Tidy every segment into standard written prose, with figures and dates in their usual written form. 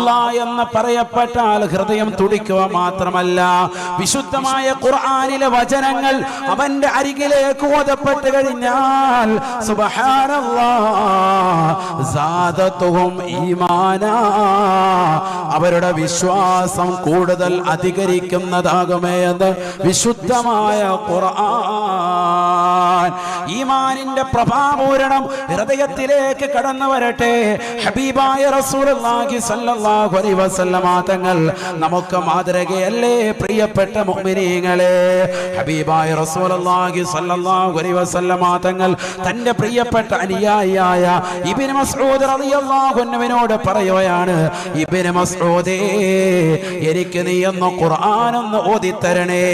അല്ലാഹ് എന്ന് പറയപ്പെട്ടാൽ ഹൃദയം തുടിക്കുക മാത്രമല്ല, വിശുദ്ധമായ ഖുർആനിലെ വചനങ്ങൾ അവന്റെ അരികിലേക്ക് ഓതപ്പെട്ട് കഴിഞ്ഞാൽ സുബ്ഹാനല്ലാഹ് സാദത്തുഹും ഈമാനാ, അവരുടെ വിശ്വാസം കൂടുതൽ അധികരിക്കുന്നതാകുമേ എന്ന് വിശുദ്ധമായ ഖുർആൻ. ഈമാനിന്റെ പ്രഭാപൂരണം ഹൃദയത്തിലേക്ക് കടന്നു വരട്ടെ. ഹബീബായ റസൂലുള്ളാഹി സ്വല്ലല്ലാഹു അലൈഹി വസല്ലമ തങ്ങൾ നമുക്ക് മാതൃകയല്ലേ പ്രിയപ്പെട്ട മുഅ്മിനീങ്ങളെ? ഹബീബായ റസൂലുള്ളാഹി സ്വല്ലല്ലാഹു അലൈഹി വസല്ലമ തങ്ങൾ തന്റെ പ്രിയപ്പെട്ട അനുയായിയായ ഇബ്നു മസ്ഊദ് റളിയല്ലാഹു അൻഹുവിനോട് പറയുകയാണ്, ഇബ്നു മസ്ഊദേ, എനിക്ക് നീ ഒന്ന് ഖുർആൻ ഒന്ന് ഓതിത്തരണേ.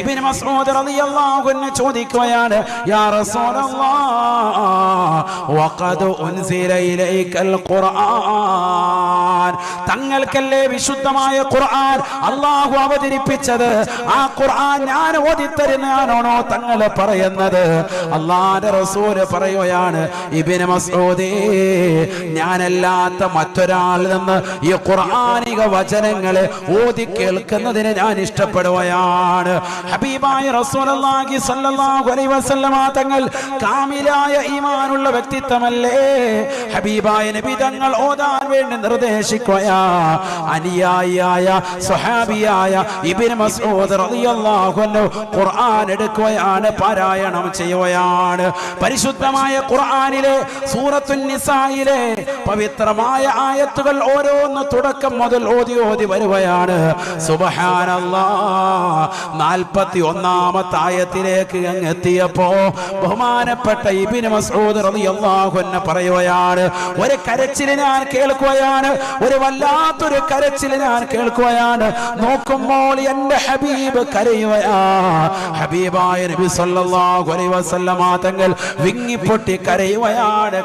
ഇബ്നു മസ്ഊദ് റളിയല്ലാഹു അൻഹു ചോദിക്കുകയാണ്, യാ റസൂലല്ലാഹ് വഖദ് ഉൻസില ഇലൈക്കൽ ഖുർആൻ, തങ്ങൾക്കല്ലേ വിശുദ്ധമായ ഖുർആൻ അല്ലാഹു അവതരിപ്പിച്ചത്? ആ ഖുർആൻ ഞാൻ ഓതിത്തരുന്നാണോ തങ്ങൾ പറയുന്നത്? അല്ലാഹുവിന്റെ റസൂൽ പറയുകയാണ്, ഇബ്നു മസ്ഊദേ, ഞാനല്ലാത്ത മറ്റൊരാളിൽ നിന്ന് ഈ ഖുർആനിക വചനങ്ങളെ ഓതി കേൾക്കുന്നതിന് ഞാൻ ഇഷ്ടപ്പെടുകയാണ്. ഹബീബായ റസൂലുള്ളാഹി സ്വല്ലല്ലാഹു അലൈഹി വസല്ലമ തങ്ങൾ കാമിലായ ഈമാനുള്ള വ്യക്തിത്വമല്ലേ? ഹബീബായ നബി തങ്ങൾ ഓതാൻ വേണ്ടി നിർദ്ദേശിക്കുകയാ. അനുയായിയായ സ്വഹാബിയായ ഇബ്നു മസ്ഊദ് റളിയല്ലാഹു അൻഹു ഖുർആൻ എടുക്കുകയാണ്, പാരായണം ചെയ്യുകയാണ്. പരിശുദ്ധമായ ഖുർആനിലെ സൂറത്തുൻ നിസായിലെ പവിത്രമായ ആയത്തുകൾ ഓരോന്ന് തുടക്കം മുതൽ ഓതി ഓതി വരുകയാണ്. സുബ്ഹാനല്ലാഹ്, 41ാമത്തെ ആയത്തിലേക്ക് അങ്ങ് എത്തിയപ്പോ ബഹുമാനപ്പെട്ട ഇബ്നു മസ്ഊദ് റളിയല്ലാഹു അൻഹു പറയുകയാണ്, ഒരു കരച്ചിൽ ഞാൻ കേൾക്കുകയാണ്, ഒരു വല്ലാത്തൊരു കരച്ചിൽ ഞാൻ കേൾക്കുകയാണ്. നോക്കുമ്പോൾ എന്റെ ഹബീബ് കരയുകയാ. ഹബീബായ നബി സല്ലല്ലാഹു അലൈഹി വസല്ലമ തങ്ങൾ വിങ്ങിപ്പൊട്ടി കരയുകയാണ്.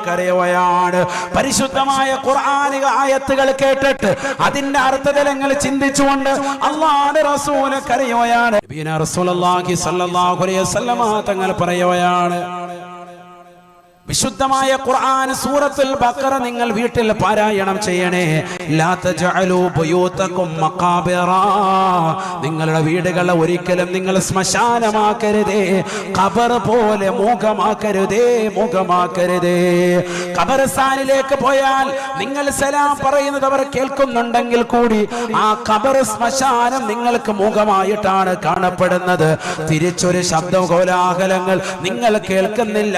പരിശുദ്ധമായ ഖുർആനിക ആയത്തുകൾ കേട്ടിട്ട് അതിന്റെ അർത്ഥതലങ്ങൾ ചിന്തിച്ചുകൊണ്ട് അല്ലാഹുവിന്റെ റസൂൽ കരയുകയാണ്. നബിയുനാ റസൂലുള്ളാഹി സ്വല്ലല്ലാഹു അലൈഹി വസല്ലമ തങ്ങൾ പറയുകയാണ്, വിശുദ്ധമായ ഖുർആൻ സൂറത്തുൽ ബഖറ നിങ്ങൾ വീട്ടിൽ പാരായണം ചെയ്യണേ. ലാ തജഅലൂ ബുയൂതകും മഖാബിറ, നിങ്ങളുടെ വീടുകളെ ഒരിക്കലും നിങ്ങൾ ശ്മശാനമാക്കരുതേ, ഖബർ പോലെ മുഖമാക്കരുതേ. ഖബർസ്ഥാനിലേക്ക് പോയാൽ നിങ്ങൾ സലാം പറയുന്നത് അവർ കേൾക്കുന്നുണ്ടെങ്കിൽ കൂടി ആ ഖബർ ശ്മശാനം നിങ്ങൾക്ക് മുഖമായിട്ടാണ് കാണപ്പെടുന്നത്. തിരിച്ചൊരു ശബ്ദ കോലാഹലങ്ങൾ നിങ്ങൾ കേൾക്കുന്നില്ല.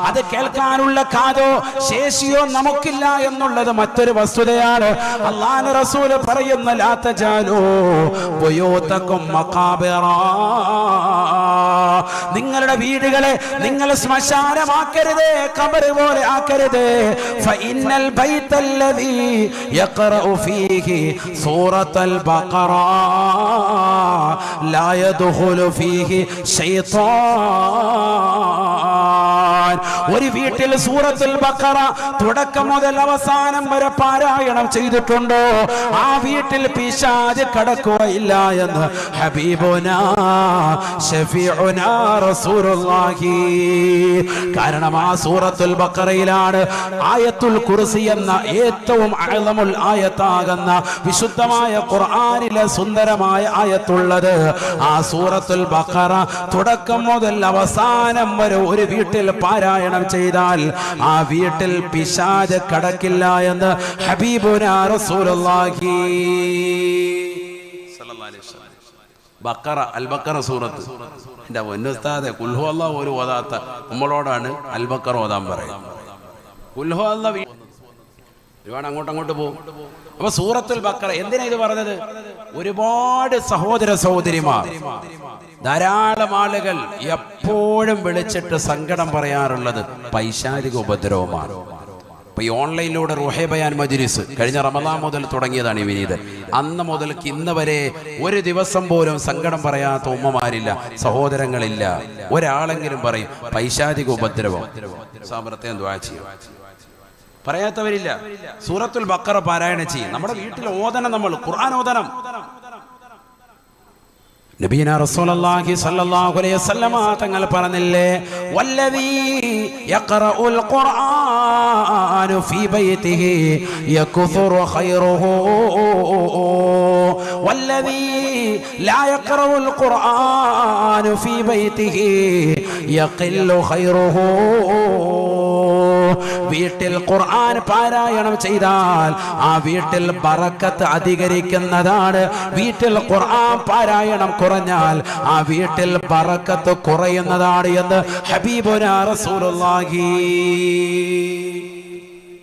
അത് കേൾക്കാനുള്ള കാതോ ശേഷിയോ നമുക്കില്ല എന്നുള്ളത് മറ്റൊരു വസ്തുതയാണ്. അല്ലാഹുവിന്റെ റസൂൽ പറയുന്ന, ലാ തജാലൂ ബുയൂതകും മഖാബിറ, നിങ്ങളുടെ വീടുകളെ നിങ്ങൾ ശ്മശാനമാക്കരുതേ, ഖബർ പോലെ ആക്കരുതേ. ഫഇന്നൽ ബൈതല്ലദീ യഖറഉ ഫീഹി സൂറത്തുൽ ബഖറ ലാ യദ്ഖുലു ഫീഹി ശൈത്താൻ. ഒരു വീട്ടിൽ സൂറത്തുൽ ബഖറ തുടക്കം മുതൽ അവസാനം വരെ പാരായണം ചെയ്തിട്ടുണ്ടോ, ആ വീട്ടിൽ പിശാച് കടക്കുകയില്ല എന്ന് ഹബീബുനാ ശഫീഉനാ റസൂലുള്ളാഹി. കാരണം ആ സൂറത്തുൽ ബഖറയിലാണ് ആയത്തുൽ കുർസി എന്ന ഏറ്റവും അഅ്ലമുൽ ആയത്താകുന്ന വിശുദ്ധമായ ഖുർആനിലെ സുന്ദരമായ ആയത്തുള്ളത്. ആ സൂറത്തുൽ ബഖറ തുടക്കം മുതൽ അവസാനം വരെ ഒരു വീട്ടിൽ പാരായണം ചെയ്താൽ ആ വീട്ടിൽ പിശാച് കടക്കില്ല എന്ന് ഹബീബുനാ റസൂലുള്ളാഹി സ്വല്ലല്ലാഹു അലൈഹി വസല്ലം. ബഖറ, അൽ ബഖറ സൂറത്ത്. എൻ്റെ ഉസ്താദെ, ഖുൽ ഹുവല്ലാഹു ഒരു ഓതാത്ത നമ്മളോടാണ് അൽ ബഖറ ഓതാൻ പറയും. ഖുൽ ഹുവല്ലാഹു ഒരുപാട് അങ്ങോട്ട് പോകും. അപ്പൊ സൂറത്തുൽ ബഖറ എന്തിനാ ഇത് പറഞ്ഞത്? ഒരുപാട് സഹോദര സഹോദരിമാർ, ധാരാളം ആളുകൾ എപ്പോഴും വിളിച്ചിട്ട് സങ്കടം പറയാറുള്ളത് പൈശാചിക ഉപദ്രവമാണ്. ഇപ്പൊ ഈ ഓൺലൈനിലൂടെ റൂഹേ ബയാൻ മജ്‌ലിസ് കഴിഞ്ഞ റമദാൻ മുതൽ തുടങ്ങിയതാണ് ഈ വിനീത്. അന്ന് മുതൽക്ക് ഇന്ന് വരെ ഒരു ദിവസം പോലും സങ്കടം പറയാത്ത ഉമ്മമാരില്ല, സഹോദരങ്ങളില്ല. ഒരാളെങ്കിലും പറയും പൈശാചിക ഉപദ്രവം, സാമർത്ഥ്യം ദുആ ചെയ്യും. പറയാത്തവരില്ല. സൂറത്തുൽ ബഖറ പാരായണം ചെയ്യും. നമ്മുടെ വീട്ടിൽ ഓതണം, നമ്മൾ ഖുർആൻ ഓതണം. നബിയന റസൂലുള്ളാഹി സ്വല്ലല്ലാഹു അലൈഹി വസല്ലമ തങ്ങൾ പറഞ്ഞില്ലേ, വല്ലദീ യഖറഉൽ ഖുർആന ഫീ ബൈതിഹി യക്ഫുറു ഖൈറുഹു വല്ലദീ ലാ യഖറഉൽ ഖുർആന ഫീ ബൈതിഹി യഖില്ലു ഖൈറുഹു. വീട്ടിൽ ഖുർആൻ പാരായണം ചെയ്താൽ ആ വീട്ടിൽ ബറക്കത്ത് അധികരിക്കുന്നതാണ്. വീട്ടിൽ ഖുർആൻ പാരായണം കുറഞ്ഞാൽ ആ വീട്ടിൽ ബറക്കത്ത് കുറയുന്നതാണ് എന്ന് ഹബീബുനാ റസൂലുള്ളാഹി.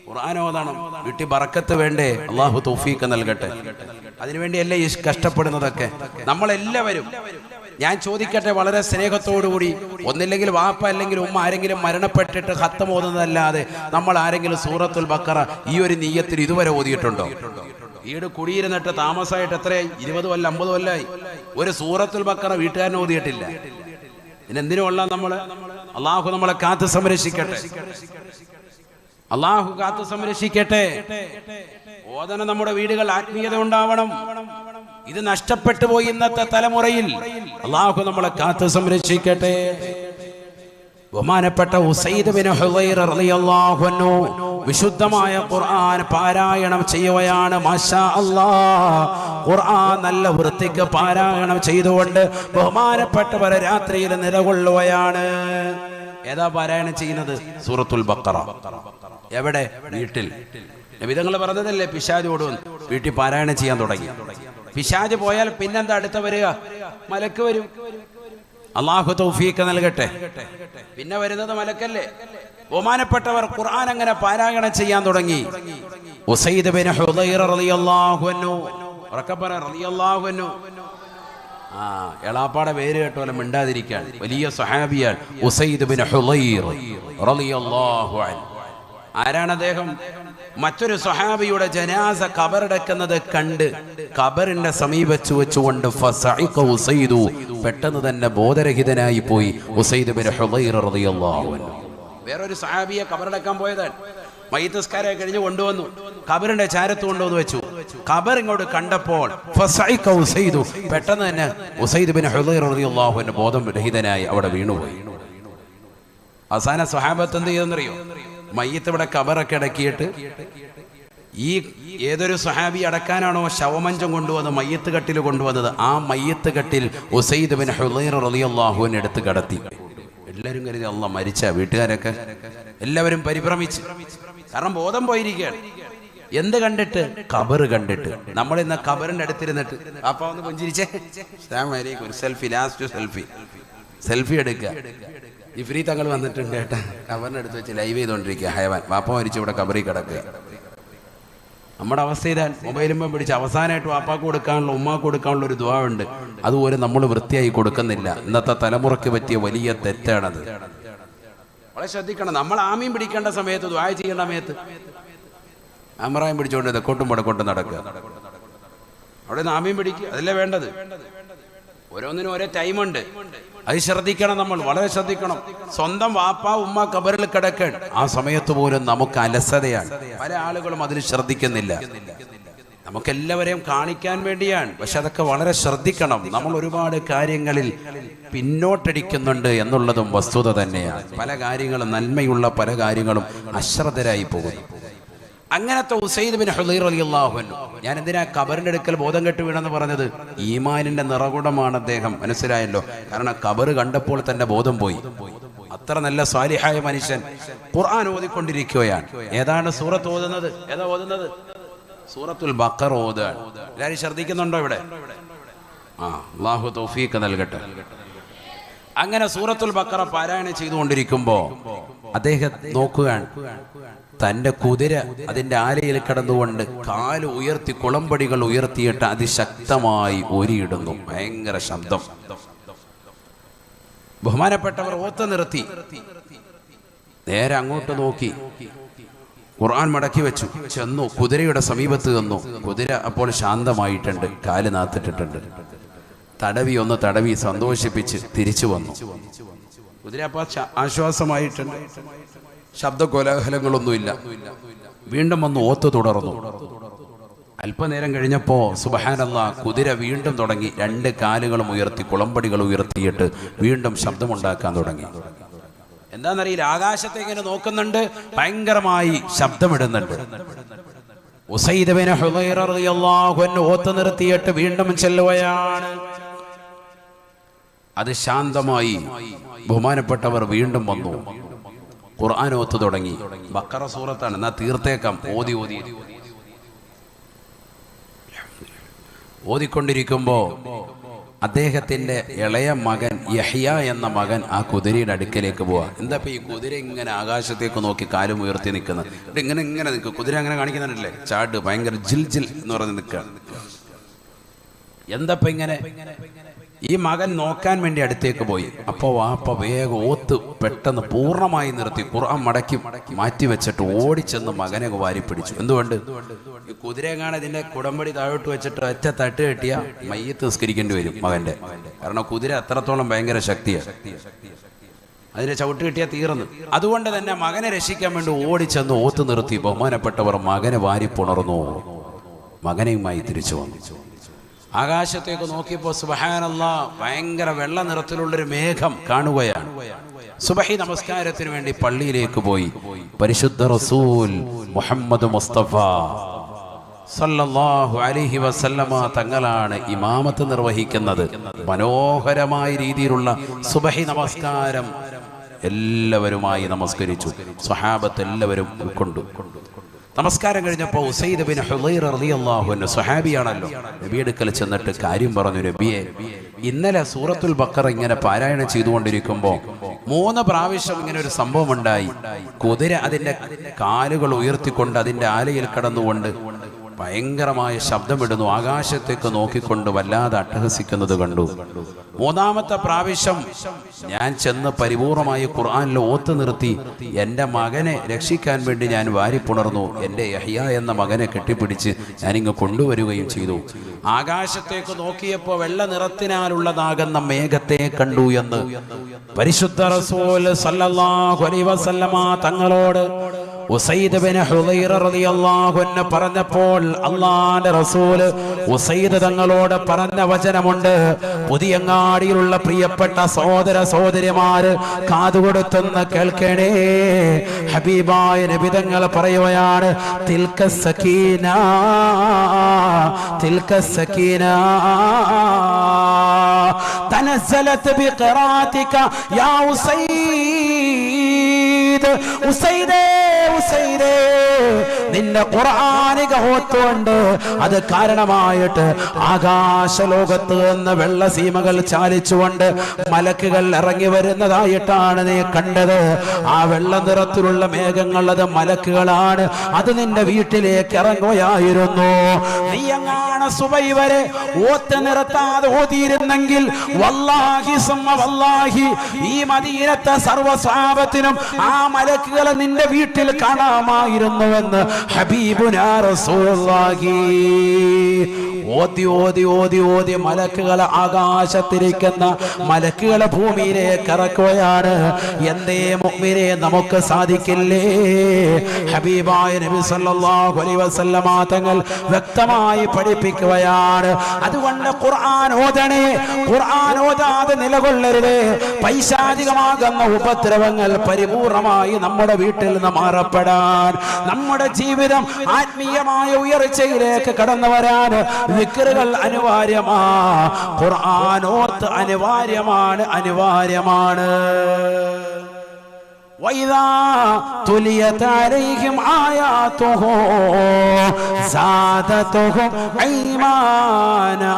ഖുർആൻ ഓതണം, വീട്ടിൽ ബറക്കത്ത് വേണ്ടേ? അല്ലാഹു തൗഫീഖ് നൽകട്ടെ. അതിനുവേണ്ടിയല്ലേ ഈ കഷ്ടപ്പെടുന്നതൊക്കെ നമ്മളെല്ലാവരും. ഞാൻ ചോദിക്കട്ടെ വളരെ സ്നേഹത്തോടുകൂടി, ഒന്നില്ലെങ്കിൽ വാപ്പ അല്ലെങ്കിൽ ഉമ്മ ആരെങ്കിലും മരണപ്പെട്ടിട്ട് ഖത്തം ഓതുന്നതല്ലാതെ നമ്മൾ ആരെങ്കിലും സൂറത്തുൽ ബഖറ ഈ ഒരു നിയ്യത്തിൽ ഇതുവരെ ഓതിയിട്ടുണ്ടോ? വീട് കുടിയിരുന്നിട്ട് താമസമായിട്ട് എത്രയായി? 20 കൊല്ലം 50 കൊല്ലമായി. ഒരു സൂറത്തുൽ ബഖറ വീട്ടുകാരൻ ഓതിയിട്ടില്ല. ഇതിനെന്തിനുള്ള നമ്മള്? അള്ളാഹു നമ്മളെ കാത്ത് സംരക്ഷിക്കട്ടെ. അള്ളാഹു കാത്ത് സംരക്ഷിക്കട്ടെ. ഓതന നമ്മുടെ വീടുകൾ ആത്മീയത ഉണ്ടാവണം. ഇത് നഷ്ടപ്പെട്ടു പോയി ഇന്നത്തെ തലമുറയിൽ. അള്ളാഹു നമ്മളെ കാത്ത് സംരക്ഷിക്കട്ടെ. ബഹുമാനപ്പെട്ട ഉസൈദ് ബിൻ ഹുദൈർ റളിയല്ലാഹു അൻഹു വിശുദ്ധമായ ഖുർആൻ പാരായണം ചെയ്യുകയാണ്. മാഷാ അല്ലാഹ്, ഖുർആൻ നല്ല വൃത്തിക്ക് പാരായണം ചെയ്തുകൊണ്ട് ബഹുമാനപ്പെട്ടവരെ രാത്രിയിൽ നിലകൊള്ളുകയാണ്. ഏതാ പാരായണം ചെയ്യുന്നത്? സൂറത്തുൽ ബഖറ. എവിടെ? വീട്ടിൽ. നബിതങ്ങൾ പറഞ്ഞതല്ലേ പിശാച് ഓടും. വീട്ടിൽ പാരായണം ചെയ്യാൻ തുടങ്ങി. പിശാച് പോയാൽ പിന്നെന്താ അടുത്ത വരിക? മലക്ക് വരും. അല്ലാഹു തൗഫീഖ് നൽകട്ടെ. പിന്നെ വരുന്നത് മലക്കല്ലേ. ബഹുമാനപ്പെട്ടവർ ഖുർആൻ അങ്ങനെ പാരായണം ചെയ്യാൻ തുടങ്ങി. ഉസൈദ് ബിൻ ഹുദൈർ റളിയല്ലാഹു അൻഹു, റക്കബറ റളിയല്ലാഹു അൻഹു. എളാപ്പാടെ പേര് കേട്ടോലെ മിണ്ടാതിരിക്കാൻ. വലിയ സ്വഹാബിയാണ് ഉസൈദ് ബിൻ ഹുദൈർ റളിയല്ലാഹു അൻഹു. ആരാണ് അദ്ദേഹം? മറ്റൊരു സ്വഹാബിയുടെ ജനാസ ഖബറടക്കുന്നത് കണ്ട് ഖബറിന്റെ സമീപത്ത് വെച്ചുകൊണ്ട് ഫസഇഖ ഉസൈദു, പെട്ടെന്ന് തന്നെ ബോധരഹിതനായി പോയി ഉസൈദ് ബിൻ ഹുദൈർ റളിയല്ലാഹു അൻഹു. വേറൊരു സ്വഹാബിയെ ഖബറടക്കാൻ പോയതാണ്. മയ്യിത്ത് നിസ്കാരം കഴിഞ്ഞ് കൊണ്ടുവന്നു, ഖബറിന്റെ ചാരത്ത് കൊണ്ടുവന്ന് വെച്ചു. ഖബർ ഇങ്ങോട്ട് കണ്ടപ്പോൾ ഫസഇഖ ഉസൈദു, പെട്ടെന്ന് തന്നെ ഉസൈദ് ബിൻ ഹുദൈർ റളിയല്ലാഹു അൻഹു ബോധം രഹിതനായി അവിടെ വീണുപോയി. അവസാന സ്വഹാബത്ത് എന്ത് ചെയ്തെന്നറിയോ? മയ്യത്ത് ഇവിടെ ഖബറൊക്കെ അടക്കിയിട്ട് ഈ ഏതൊരു സ്വഹാബി അടക്കാനാണോ ശവമഞ്ചം കൊണ്ടുവന്ന് മയ്യത്ത് കട്ടിൽ കൊണ്ടുവന്നത്, ആ മയ്യത്ത് കട്ടിൽ ഉസൈദ് ബിൻ ഹുദൈർ റളിയല്ലാഹു അൻഹു എടുത്ത് കടത്തി. എല്ലാവരും കരുതി അല്ലാഹ് മരിച്ച. വീട്ടുകാരൊക്കെ എല്ലാവരും പരിഭ്രമിച്ച്. കാരണം ബോധം പോയിരിക്കുകയാണ്. എന്ത് കണ്ടിട്ട്? ഖബർ കണ്ടിട്ട്. നമ്മൾ ഇന്ന് ഖബറിന്റെ അടുത്തിരുന്നിട്ട് അപ്പ ഒന്ന് പുഞ്ചിരിച്ചേ, ഒരു സെൽഫി, ലാസ്റ്റ് സെൽഫി എടുക്കുക. ഇഫ്രീ തങ്ങൾ വന്നിട്ടുണ്ട് കേട്ടാ. ഖബറിന്റെ അടുത്ത് വെച്ച് ലൈവ് ചെയ്തോണ്ടിരിക്കുക. ഹയവാൻ വാപ്പ മരിച്ചു ഇവിടെ ഖബറിൽ കിടക്കുക. നമ്മുടെ അവസ്ഥ ഇതാ. മൊബൈലുമ്പോൾ പിടിച്ച് അവസാനമായിട്ട് വാപ്പാക്ക് കൊടുക്കാനുള്ള ഉമ്മാക്ക് കൊടുക്കാനുള്ള ഒരു ദുആ ഉണ്ട്, അതുപോലെ നമ്മൾ വൃത്തിയായി കൊടുക്കുന്നില്ല. ഇന്നത്തെ തലമുറയ്ക്ക് പറ്റിയ വലിയ തെറ്റാണത്. വളരെ ശ്രദ്ധിക്കണം. നമ്മൾ ആമീൻ പിടിക്കേണ്ട സമയത്ത്, ദുആ ചെയ്യേണ്ട സമയത്ത് ആമറായും പിടിച്ചുകൊണ്ട് തെക്കോട്ടും വടക്കോട്ടും നടക്കുക. അവിടെ നിന്ന് ആമീൻ പിടിക്കുക, അതല്ലേ വേണ്ടത്. ഓരോന്നിനും ഓരോ ടൈമുണ്ട്. അത് ശ്രദ്ധിക്കണം. നമ്മൾ വളരെ ശ്രദ്ധിക്കണം. സ്വന്തം വാപ്പ ഉമ്മ ഖബറിൽ കിടക്കാൻ ആ സമയത്ത് പോലും നമുക്ക് അലസതയാണ്. പല ആളുകളും അതിൽ ശ്രദ്ധിക്കുന്നില്ല. നമുക്കെല്ലാവരെയും കാണിക്കാൻ വേണ്ടിയാണ്. പക്ഷെ അതൊക്കെ വളരെ ശ്രദ്ധിക്കണം. നമ്മൾ ഒരുപാട് കാര്യങ്ങളിൽ പിന്നോട്ടടിക്കുന്നുണ്ട് എന്നുള്ളതും വസ്തുത തന്നെയാണ്. പല കാര്യങ്ങളും, നന്മയുള്ള പല കാര്യങ്ങളും അശ്രദ്ധരായി പോകുന്നു. അങ്ങനത്തെ ഉസൈദ് ബിൻ ഹുദൈർ റളിയല്ലാഹു അൻഹു. ഞാൻ എന്തിനാ ഖബറിന്റെ അടുക്കൽ ബോധം കെട്ട് വീണെന്ന് പറഞ്ഞത്? ഈമാനിന്റെ നിറകുടമാണ് അദ്ദേഹം. മനസ്സിലായല്ലോ. കാരണം ഖബർ കണ്ടപ്പോൾ തന്നെ ബോധം പോയി. അത്ര നല്ല സ്വാലിഹായ മനുഷ്യൻ ഖുർആൻ ഓതിക്കൊണ്ടിരിക്കുകയാണ്. ഏതാണ് സൂറത്ത് ഓതുന്നത്? ഏതാ ഓതുന്നത്? സൂറത്തുൽ ബഖറ ഓതുകയാണ്. എല്ലാവരും ശ്രദ്ധിക്കുന്നുണ്ടോ ഇവിടെ? അല്ലാഹു തൗഫീഖ് നൽകട്ടെ. അങ്ങനെ സൂറത്തുൽ ബഖറ പാരായണം ചെയ്തുകൊണ്ടിരിക്കുമ്പോ അദ്ദേഹം നോക്കുകയാണ്. തന്റെ കുതിര അതിന്റെ ആലയിൽ കിടന്നുകൊണ്ട് കാല് ഉയർത്തി, കുളമ്പടികൾ ഉയർത്തിയിട്ട് അതിശക്തമായി ഒരിയിടുന്നു. ഭയങ്കര ശബ്ദം. ബഹുമാനപ്പെട്ടവർ ഓത്ത് നിർത്തി, നേരെ അങ്ങോട്ട് നോക്കി, ഖുർആൻ മടക്കി വെച്ചു, ചെന്നു കുതിരയുടെ സമീപത്ത് നിന്നു. കുതിര അപ്പോൾ ശാന്തമായിട്ടുണ്ട്, കാല് നാത്തിട്ടിട്ടുണ്ട്. ഒന്ന് തടവി സന്തോഷിപ്പിച്ച് തിരിച്ചു വന്നു. കുതിര അപ്പോൾ ആശ്വാസമായിട്ടുണ്ട്. ശബ്ദ കോലാഹലങ്ങളൊന്നുമില്ല. വീണ്ടും വന്ന് ഓത്ത് തുടർന്നു. അല്പനേരം കഴിഞ്ഞപ്പോൾ സുബ്ഹാനല്ലാഹ് കുതിര വീണ്ടും തുടങ്ങി, 2 കാലുകളും ഉയർത്തി കുളമ്പടികൾ ഉയർത്തിയിട്ട് വീണ്ടും ശബ്ദമുണ്ടാക്കാൻ തുടങ്ങി. എന്താണെന്നറിയില്ല, ആകാശത്തേക്ക് ഇങ്ങനെ നോക്കുന്നുണ്ട്, ഭയങ്കരമായി ശബ്ദമിടുന്നുണ്ട്. ഉസൈദ് ബിൻ ഹുദൈറ റളിയല്ലാഹു അൻഹു ഓത്ത് നിർത്തിയിട്ട് വീണ്ടും ചെല്ലുകയാണ്. അത് ശാന്തമായി. ബഹുമാനപ്പെട്ടവർ വീണ്ടും വന്നു, ഖുർആൻ ഓത്ത് തുടങ്ങി. ബഖറ സൂറത്താണ്, എന്നാ തീർത്തേക്കാം. ഓതിക്കൊണ്ടിരിക്കുമ്പോൾ അദ്ദേഹത്തിന്റെ ഇളയ മകൻ യഹ്യ എന്ന മകൻ ആ കുതിരയുടെ അടുക്കലേക്ക് പോവാ. എന്താ ഇപ്പൊ ഈ കുതിര ഇങ്ങനെ ആകാശത്തേക്ക് നോക്കി കാലും ഉയർത്തി നിൽക്കുന്നത്? ഇങ്ങനെ നിൽക്കും കുതിര, അങ്ങനെ കാണിക്കുന്നുണ്ടല്ലേ, ചാട് ഭയങ്കര ജിൽ ജിൽ എന്ന് പറഞ്ഞ് നിൽക്കുകയാണ്. എന്താ ഇങ്ങനെ? ഈ മകൻ നോക്കാൻ വേണ്ടി അടുത്തേക്ക് പോയി. അപ്പോൾ വാപ്പ വേഗം ഓത്ത് പെട്ടെന്ന് പൂർണ്ണമായി നിർത്തി, ഖുർആൻ മടക്കി മാറ്റി വെച്ചിട്ട് ഓടിച്ചെന്ന് മകനെ വാരി പിടിച്ചു. എന്തുകൊണ്ട്? ഈ കുതിരയെ കാണാൻ ഇതിന്റെ കുടമ്പടി താഴോട്ട് വെച്ചിട്ട് ഒറ്റ തട്ട് കെട്ടിയ മയ്യത്ത് നിസ്കരിക്കേണ്ടി വരും മകന്റെ. കാരണം കുതിര അത്രത്തോളം ഭയങ്കര ശക്തിയാണ്, അതിനെ ചവിട്ട് കിട്ടിയാൽ തീർന്നു. അതുകൊണ്ട് തന്നെ മകനെ രക്ഷിക്കാൻ വേണ്ടി ഓടിച്ചെന്ന് ഓത്ത് നിർത്തി. ബഹുമാനപ്പെട്ടവർ മകനെ വാരി പുണർന്നു, മകനെയുമായി തിരിച്ചു വന്നു. ആകാശത്തേക്ക് നോക്കിയപ്പോൾ സുബ്ഹാനല്ലാഹ് ഭയങ്കര വെള്ള നിറത്തിലുള്ളൊരു മേഘം കാണുകയാണ്. സുബഹി നമസ്കാരത്തിന് വേണ്ടി പള്ളിയിലേക്ക് പോയി. പരിശുദ്ധ റസൂൽ മുഹമ്മദ് മുസ്തഫ സല്ലല്ലാഹു അലൈഹി വസല്ലമ തങ്ങളാണ് ഇമാമത്ത് നിർവഹിക്കുന്നത്. മനോഹരമായ രീതിയിലുള്ള സുബഹി നമസ്കാരം എല്ലാവരുമായി നമസ്കരിച്ചു. സ്വഹാബത്ത് എല്ലാവരും ഉൾക്കൊണ്ടു. നമസ്കാരം കഴിഞ്ഞപ്പോൾ ഉസൈദ് ബിൻ ഹുദൈറ റളിയല്ലാഹു അൻഹു സ്വഹാബിയാണല്ലോ, നബിയുടെ അടുക്കൽ ചെന്നിട്ട് കാര്യം പറഞ്ഞു. നബിയെ, ഇന്നലെ സൂറത്തുൽ ബഖറ ഇങ്ങനെ പാരായണം ചെയ്തുകൊണ്ടിരിക്കുമ്പോൾ 3 പ്രാവശ്യം ഇങ്ങനെ ഒരു സംഭവം ഉണ്ടായി. കുതിര അതിന്റെ കാലുകൾ ഉയർത്തിക്കൊണ്ട് അതിന്റെ ആലയിൽ കടന്നുകൊണ്ട് ഭയങ്കരമായ ശബ്ദമിടുന്നു, ആകാശത്തേക്ക് നോക്കിക്കൊണ്ട് വല്ലാതെ അട്ടഹസിക്കുന്നത് കണ്ടു. 3ാമത്തെ പ്രാവശ്യം ഞാൻ ചെന്ന് പരിപൂർണമായി ഖുർആനിൽ ഓത്ത് നിർത്തി എൻ്റെ മകനെ രക്ഷിക്കാൻ വേണ്ടി ഞാൻ വാരിപ്പുണർന്നു. എൻ്റെ യഹ്യ എന്ന മകനെ കെട്ടിപ്പിടിച്ച് ഞാനിങ്ങ് കൊണ്ടുവരികയും ചെയ്തു. ആകാശത്തേക്ക് നോക്കിയപ്പോൾ വെള്ള നിറത്തിനാലുള്ളതാകുന്ന മേഘത്തെ കണ്ടു എന്ന് പരിശുദ്ധ റസൂൽ സല്ലല്ലാഹു അലൈഹി വസല്ലമ തങ്ങളോട് ഉസൈദ് ബിൻ ഹുദൈറ റളിയല്ലാഹു അൻഹു പറഞ്ഞപ്പോൾ അല്ലാഹുവിന്റെ റസൂൽ ഉസൈദ് തങ്ങളോട് പറഞ്ഞ വചനമുണ്ട്. പുതിയങ്ങാടിയിലുള്ള പ്രിയപ്പെട്ട സഹോദര സഹോദരിമാര് കാതുകൊടുത്തൊന്ന് കേൾക്കണേ. ഹബീബായ നബി തങ്ങൾ പറയുകയാണ്, തിൽക സകീന തനസ്സലത് ബിഖിറാതിക യാ ഉസൈദ്. ഉസൈദേ, നിന്റെ ഖുർആനിക ഓത്തുകൊണ്ട് അത് കാരണമായിട്ട് ആകാശലോകത്ത് നിന്ന് വെള്ളസീമകൾ ചാലിച്ചുകൊണ്ട് മലക്കുകൾ ഇറങ്ങി വരുന്നതായിട്ടാണ് നീ കണ്ടത്. ആ വെള്ള നിറത്തിലുള്ള മേഘങ്ങൾ അത് മലക്കുകളാണ്. അത് നിന്റെ വീട്ടിലേക്ക് ഇറങ്ങുകയായിരുന്നു. നീ എങ്ങാണ് സുബൈ വരെ ഓത്ത് നിർത്താതെ ഓതിയിരുന്നെങ്കിൽ വല്ലാഹി സുമ്മ വല്ലാഹി ഈ മദീനത്തെ സർവ്വ സ്വഹാബത്തിനും ആ മലക്കുകളെ നിന്റെ വീട്ടിൽ കാണാമായിരുന്നുവെന്ന് ഹബീബുനാ റസൂലുള്ളാഹി. ഓതി ഓതി ഓതി ഓതി മലക്കുകളെ ആകാശത്തിരിക്കുന്ന മലക്കുകളെ ഭൂമിയിലേക്ക് ഇറക്കുകയാണ്. എന്തേ മുഅ്മിനേ നമുക്ക് സാധിക്കില്ലേ? ഹബീബായ നബി സല്ലല്ലാഹു അലൈഹി വസല്ലമ തങ്ങൾ വ്യക്തമായി പഠിപ്പിക്കുകയാണ്. അതുകൊണ്ട് ഖുർആൻ ഓതണേ, ഖുർആൻ ഓതാതെ നിലകൊള്ളരുത്. പൈശാചികമാകുന്ന ഉപദ്രവങ്ങൾ പരിപൂർണമായി നമ്മുടെ വീട്ടിൽ നിന്ന് മാറപ്പെടാൻ, നമ്മുടെ ജീവിതം ആത്മീയമായ ഉയർച്ചയിലേക്ക് കടന്നു വരാൻ ദിക്റുകൾ അനിവാര്യമാ, ഖുർആനോത്ത് അനിവാര്യമാണ്. وَإِذَا تُلِيَتْ عَلَيْهِمْ آيَاتُهُ زَادَتْهُمْ إِيمَانًا.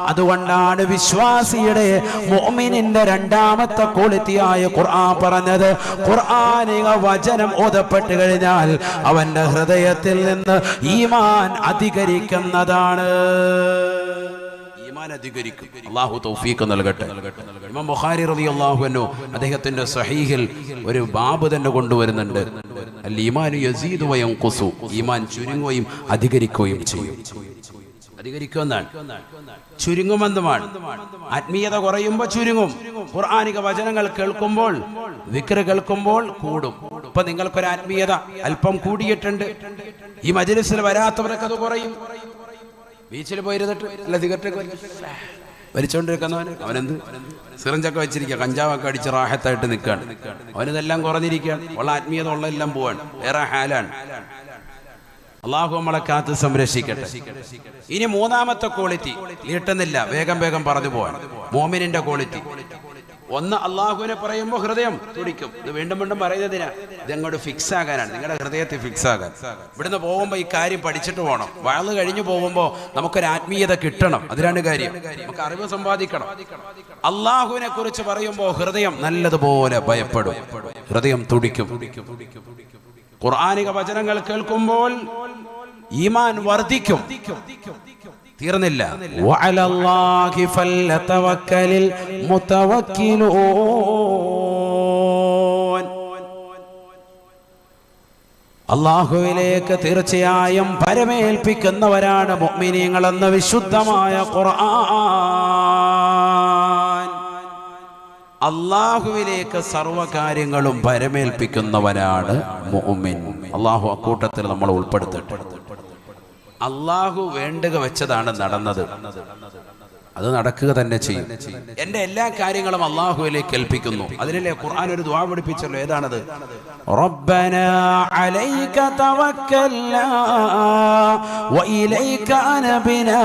അതുകൊണ്ടാണ് വിശ്വാസിയുടെ മുഅ്മിനിന്റെ 2ാമത്തെ ക്വാളിറ്റിയായ ഖുർആൻ പറഞ്ഞത്. ഖുർആനിക വചനം ഓതപ്പെട്ട് കഴിഞ്ഞാൽ അവന്റെ ഹൃദയത്തിൽ നിന്ന് ഈമാൻ അധികരിക്കുന്നതാണ്. അധികരിക്കും. അല്ലാഹു തൗഫീഖ് നൽകട്ടെ. ഇമാം ബുഖാരി റളിയല്ലാഹു അൻഹു അദ്ദേഹത്തിന്റെ സ്വഹീഹിൽ ഒരു ബാബ് തന്നെ കൊണ്ടുവരുന്നുണ്ട്. അൽ ഈമാനു യസീദു വയൻഖുസു, ഈമാൻ ചുരുങ്ങുകയും അധികരിക്കുകയും ചെയ്യും. അധികരിക്കുമെന്നാണ്, ചുരുങ്ങുമെന്നുമാണ്. ആത്മീയത കുറയുമ്പോൾ ചുരുങ്ങും. ഖുർആനിക വചനങ്ങൾ കേൾക്കുമ്പോൾ, ദിക്ർ കേൾക്കുമ്പോൾ കൂടും. ഇപ്പൊ നിങ്ങൾക്കൊരു ആത്മീയത അല്പം കൂടിയിട്ടുണ്ട്, ഈ മജ്‌ലിസിൽ വരാത്തവരൊക്കെ അത് കുറയും. ബീച്ചിൽ പോയിരുന്നിട്ട് അല്ല സിഗരറ്റ് വലിച്ചോണ്ടിരിക്കുന്നവന് അവനെന്ത് സിറഞ്ചൊക്കെ വെച്ചിരിക്കുക, കഞ്ചാവൊക്കെ അടിച്ച് റാഹത്തായിട്ട് നിൽക്കുകയാണ്. അവനിതെല്ലാം കുറഞ്ഞിരിക്കുകയാണ്, ഉള്ള ആത്മീയത ഉള്ള എല്ലാം പോവാണ്, വേറെ ഹാലാണ്. അള്ളാഹു നമ്മളെ കാത്ത് സംരക്ഷിക്കട്ടെ. ഇനി മൂന്നാമത്തെ ക്വാളിറ്റി നീട്ടുന്നില്ല, വേഗം വേഗം പറഞ്ഞു പോവാൻ. മോമിനിന്റെ ക്വാളിറ്റി ഒന്ന്, അള്ളാഹുവിനെ പറയുമ്പോൾ ഹൃദയം തുടിക്കും. ഇത് വീണ്ടും വീണ്ടും പറയുന്നതിനാ, ഇതങ്ങോട്ട് ഫിക്സ് ആകാനാണ്, നിങ്ങളുടെ ഹൃദയത്തിൽ ഫിക്സ് ആകാൻ. ഇവിടുന്ന് പോകുമ്പോൾ ഈ കാര്യം പഠിച്ചിട്ട് പോകണം. വഴന്ന് കഴിഞ്ഞു പോകുമ്പോൾ നമുക്കൊരു ആത്മീയത കിട്ടണം, അതിനാണ് കാര്യം. നമുക്ക് അറിവ് സമ്പാദിക്കണം. അള്ളാഹുവിനെ കുറിച്ച് പറയുമ്പോൾ ഹൃദയം നല്ലതുപോലെ ഭയപ്പെടും, ഹൃദയം തുടിക്കും. ഖുർആനിക വചനങ്ങൾ കേൾക്കുമ്പോൾ ഈമാൻ വർദ്ധിക്കും. തീർന്നില്ല, വഅലല്ലാഹി ഫൽതവക്കലിൽ മുതവക്കിലൂൻ. അല്ലാഹുവിലേക്ക് തീർച്ചയായും പരമേൽപ്പിക്കുന്നവരാണ് മുഅ്മിനീങ്ങളെന്ന് വിശുദ്ധമായ ഖുർആൻ. അല്ലാഹുവിലേക്ക് സർവ്വകാര്യങ്ങളും പരമേൽപ്പിക്കുന്നവനാണ് മുഅ്മിൻ. അല്ലാഹു അക്കൂട്ടത്തിൽ നമ്മൾ ഉൾപ്പെടുത്തട്ടെ. അള്ളാഹു വേണ്ടുക വെച്ചതാണ് നടന്നത്, അത് നടക്കുക തന്നെ ചെയ്യും. എന്റെ എല്ലാ കാര്യങ്ങളും അള്ളാഹുവിലേക്ക് ഏൽപ്പിക്കുന്നു. അതിനല്ലേ ഖുർആൻ ഒരു ദുആ പഠിപ്പിച്ചല്ലോ, ഏതാണത്? റബ്ബനാ അലൈക തവക്കൽനാ വഇലൈക അനബ്നാ